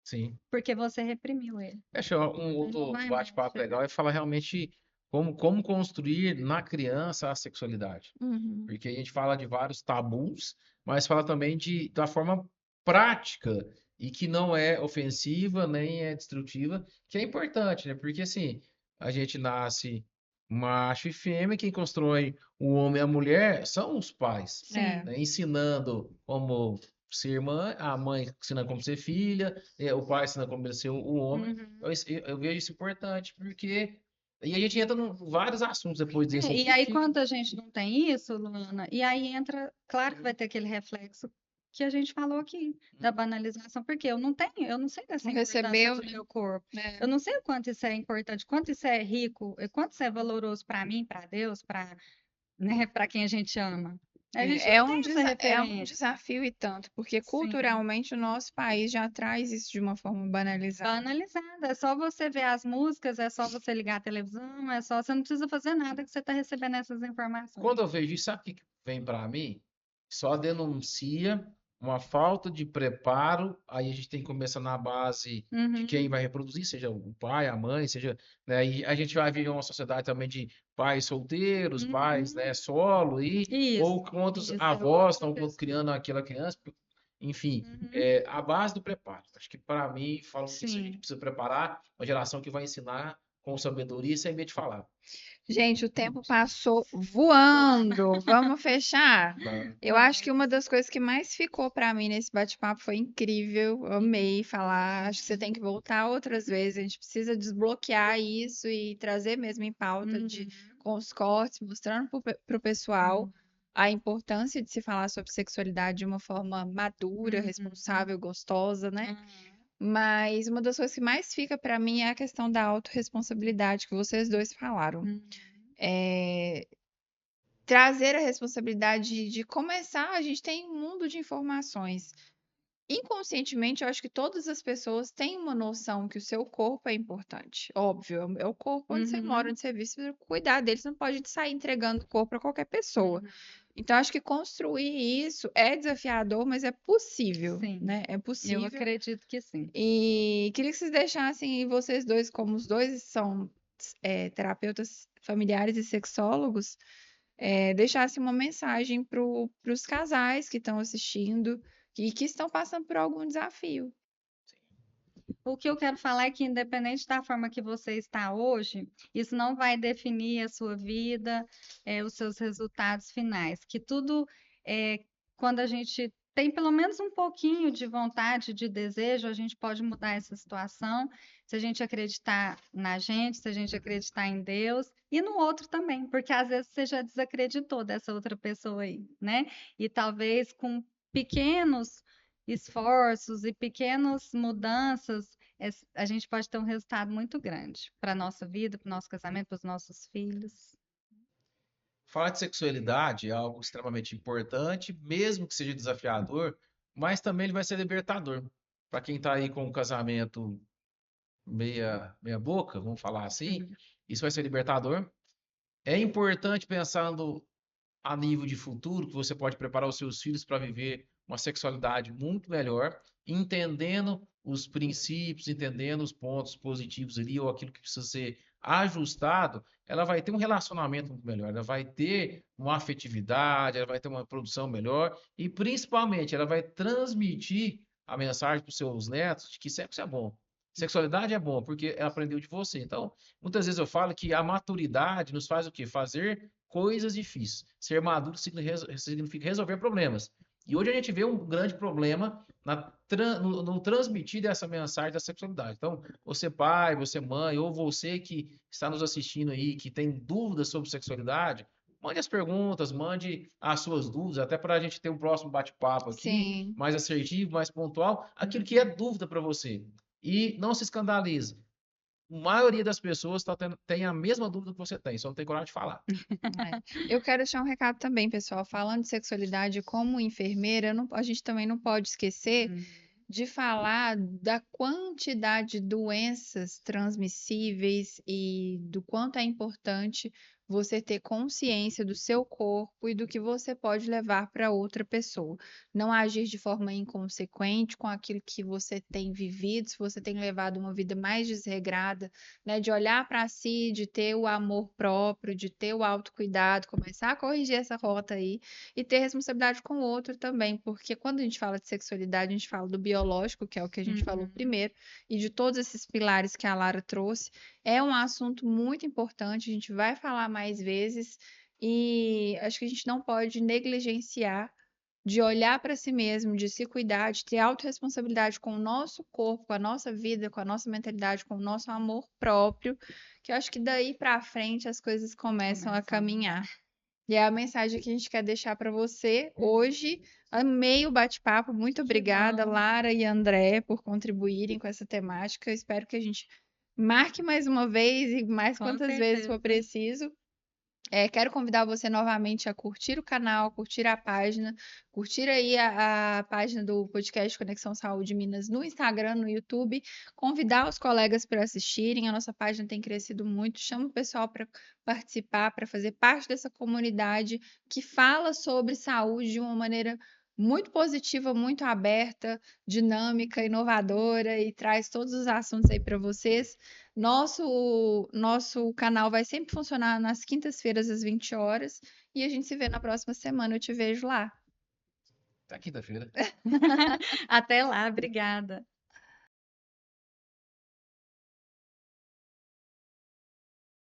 sim. porque você reprimiu ele. Acho que um Ele não outro vai mais bate-papo legal chegar. é falar realmente como construir na criança a sexualidade. Uhum. Porque a gente fala de vários tabus, mas fala também da forma prática e que não é ofensiva nem é destrutiva, que é importante, né? Porque assim, a gente nasce macho e fêmea, quem constrói o homem e a mulher são os pais, É. Sim. né? Ensinando como ser mãe, a mãe ensina como ser filha, o pai ensina como ser o homem. Uhum. Eu vejo isso importante, porque. E a gente entra em vários assuntos depois disso E aqui aí, que. quando a gente não tem isso, Luana, e aí entra, claro que vai ter aquele reflexo que a gente falou aqui, da banalização, porque eu não tenho, eu não sei dessa Não importância recebeu, do né? meu corpo. É. Eu não sei o quanto isso é importante, quanto isso é rico, e quanto isso é valoroso para mim, para Deus, né, para quem a gente ama. A gente É não um, tem essa é um referência. desafio e tanto, porque Sim. culturalmente o nosso país já traz isso de uma forma banalizada. Banalizada. É só você ver as músicas, é só você ligar a televisão, é só, você não precisa fazer nada que você está recebendo essas informações. Quando eu vejo isso, sabe o que que vem para mim? Só denuncia uma falta de preparo. Aí a gente tem que começar na base de quem Uhum. vai reproduzir, seja o pai, a mãe, seja, né? E a gente vai viver uma sociedade também de pais solteiros, pais, Uhum. né, solo Isso, ou quantos isso é avós outra estão questão. criando aquela criança. Enfim, Uhum. a base do preparo. Acho que para mim, falo isso, a gente Sim. precisa preparar uma geração que vai ensinar com sabedoria e sem medo de falar. Gente, o tempo passou voando. Vamos fechar? Tá? Eu acho que uma das coisas que mais ficou para mim nesse bate-papo foi incrível. Amei falar. Acho que você tem que voltar outras vezes. A gente precisa desbloquear isso e trazer mesmo em pauta Uhum. com os cortes, mostrando para o pessoal a importância de se falar sobre sexualidade de uma forma madura, Uhum. responsável, gostosa, né? Uhum. Mas uma das coisas que mais fica para mim é a questão da autorresponsabilidade que vocês dois falaram. Uhum. É, trazer a responsabilidade de começar, a gente tem um mundo de informações. Inconscientemente, eu acho que todas as pessoas têm uma noção que o seu corpo é importante. Óbvio, é o corpo onde você mora, Uhum. onde você vive, você precisa cuidar dele, você não pode sair entregando o corpo para qualquer pessoa. Uhum. Então, acho que construir isso é desafiador, mas é possível, Sim, né? É eu possível. acredito que sim. E queria que vocês deixassem, vocês dois, como os dois são terapeutas familiares e sexólogos, deixassem uma mensagem para os casais que estão assistindo e que estão passando por algum desafio. O que eu quero falar é que, independente da forma que você está hoje, isso não vai definir a sua vida, os seus resultados finais. Que tudo, quando a gente tem pelo menos um pouquinho de vontade, de desejo, a gente pode mudar essa situação, se a gente acreditar na gente, se a gente acreditar em Deus e no outro também, porque às vezes você já desacreditou dessa outra pessoa aí, né? E talvez com pequenos esforços e pequenas mudanças, a gente pode ter um resultado muito grande para a nossa vida, para o nosso casamento, para os nossos filhos. Falar de sexualidade é algo extremamente importante, mesmo que seja desafiador, mas também ele vai ser libertador. Para quem está aí com um casamento meia boca, vamos falar assim, Uhum. isso vai ser libertador. É importante pensando a nível de futuro, que você pode preparar os seus filhos para viver uma sexualidade muito melhor, entendendo os princípios, entendendo os pontos positivos ali, ou aquilo que precisa ser ajustado, ela vai ter um relacionamento muito melhor, ela vai ter uma afetividade, ela vai ter uma produção melhor, e principalmente ela vai transmitir a mensagem para os seus netos de que sexo é bom. Sexualidade é bom, porque ela aprendeu de você. Então, muitas vezes eu falo que a maturidade nos faz o quê? Fazer coisas difíceis. Ser maduro significa resolver problemas. E hoje a gente vê um grande problema no transmitir dessa mensagem da sexualidade. Então, você pai, você mãe, ou você que está nos assistindo aí, que tem dúvidas sobre sexualidade, mande as perguntas, mande as suas dúvidas, até para a gente ter um próximo bate-papo aqui, Sim. mais assertivo, mais pontual, aquilo que é dúvida para você. E não se escandalize. A maioria das pessoas tem a mesma dúvida que você tem, só não tem coragem de falar. É. Eu quero deixar um recado também, pessoal. Falando de sexualidade como enfermeira, a gente também não pode esquecer Uhum. de falar da quantidade de doenças transmissíveis e do quanto é importante você ter consciência do seu corpo e do que você pode levar para outra pessoa. Não agir de forma inconsequente com aquilo que você tem vivido, se você tem levado uma vida mais desregrada, né, de olhar para si, de ter o amor próprio, de ter o autocuidado, começar a corrigir essa rota aí e ter responsabilidade com o outro também, porque quando a gente fala de sexualidade, a gente fala do biológico, que é o que a gente falou Uhum. primeiro, e de todos esses pilares que a Lara trouxe. É um assunto muito importante, a gente vai falar mais vezes, e acho que a gente não pode negligenciar de olhar para si mesmo, de se cuidar, de ter autorresponsabilidade com o nosso corpo, com a nossa vida, com a nossa mentalidade, com o nosso amor próprio, que eu acho que daí para frente as coisas começam a Começam. caminhar. E é a mensagem que a gente quer deixar para você hoje. Amei o bate-papo. Muito Que obrigada, bom. Lara e André, por contribuírem com essa temática. Eu espero que a gente marque mais uma vez e mais Com quantas vezes for certeza. preciso. Quero convidar você novamente a curtir o canal, curtir a página, curtir aí a página do podcast Conexão Saúde Minas no Instagram, no YouTube, convidar os colegas para assistirem. A nossa página tem crescido muito. Chama o pessoal para participar, para fazer parte dessa comunidade que fala sobre saúde de uma maneira muito positiva, muito aberta, dinâmica, inovadora e traz todos os assuntos aí para vocês. Nosso canal vai sempre funcionar nas quintas-feiras às 20 horas e a gente se vê na próxima semana. Eu te vejo lá. Até quinta-feira. Até lá, obrigada.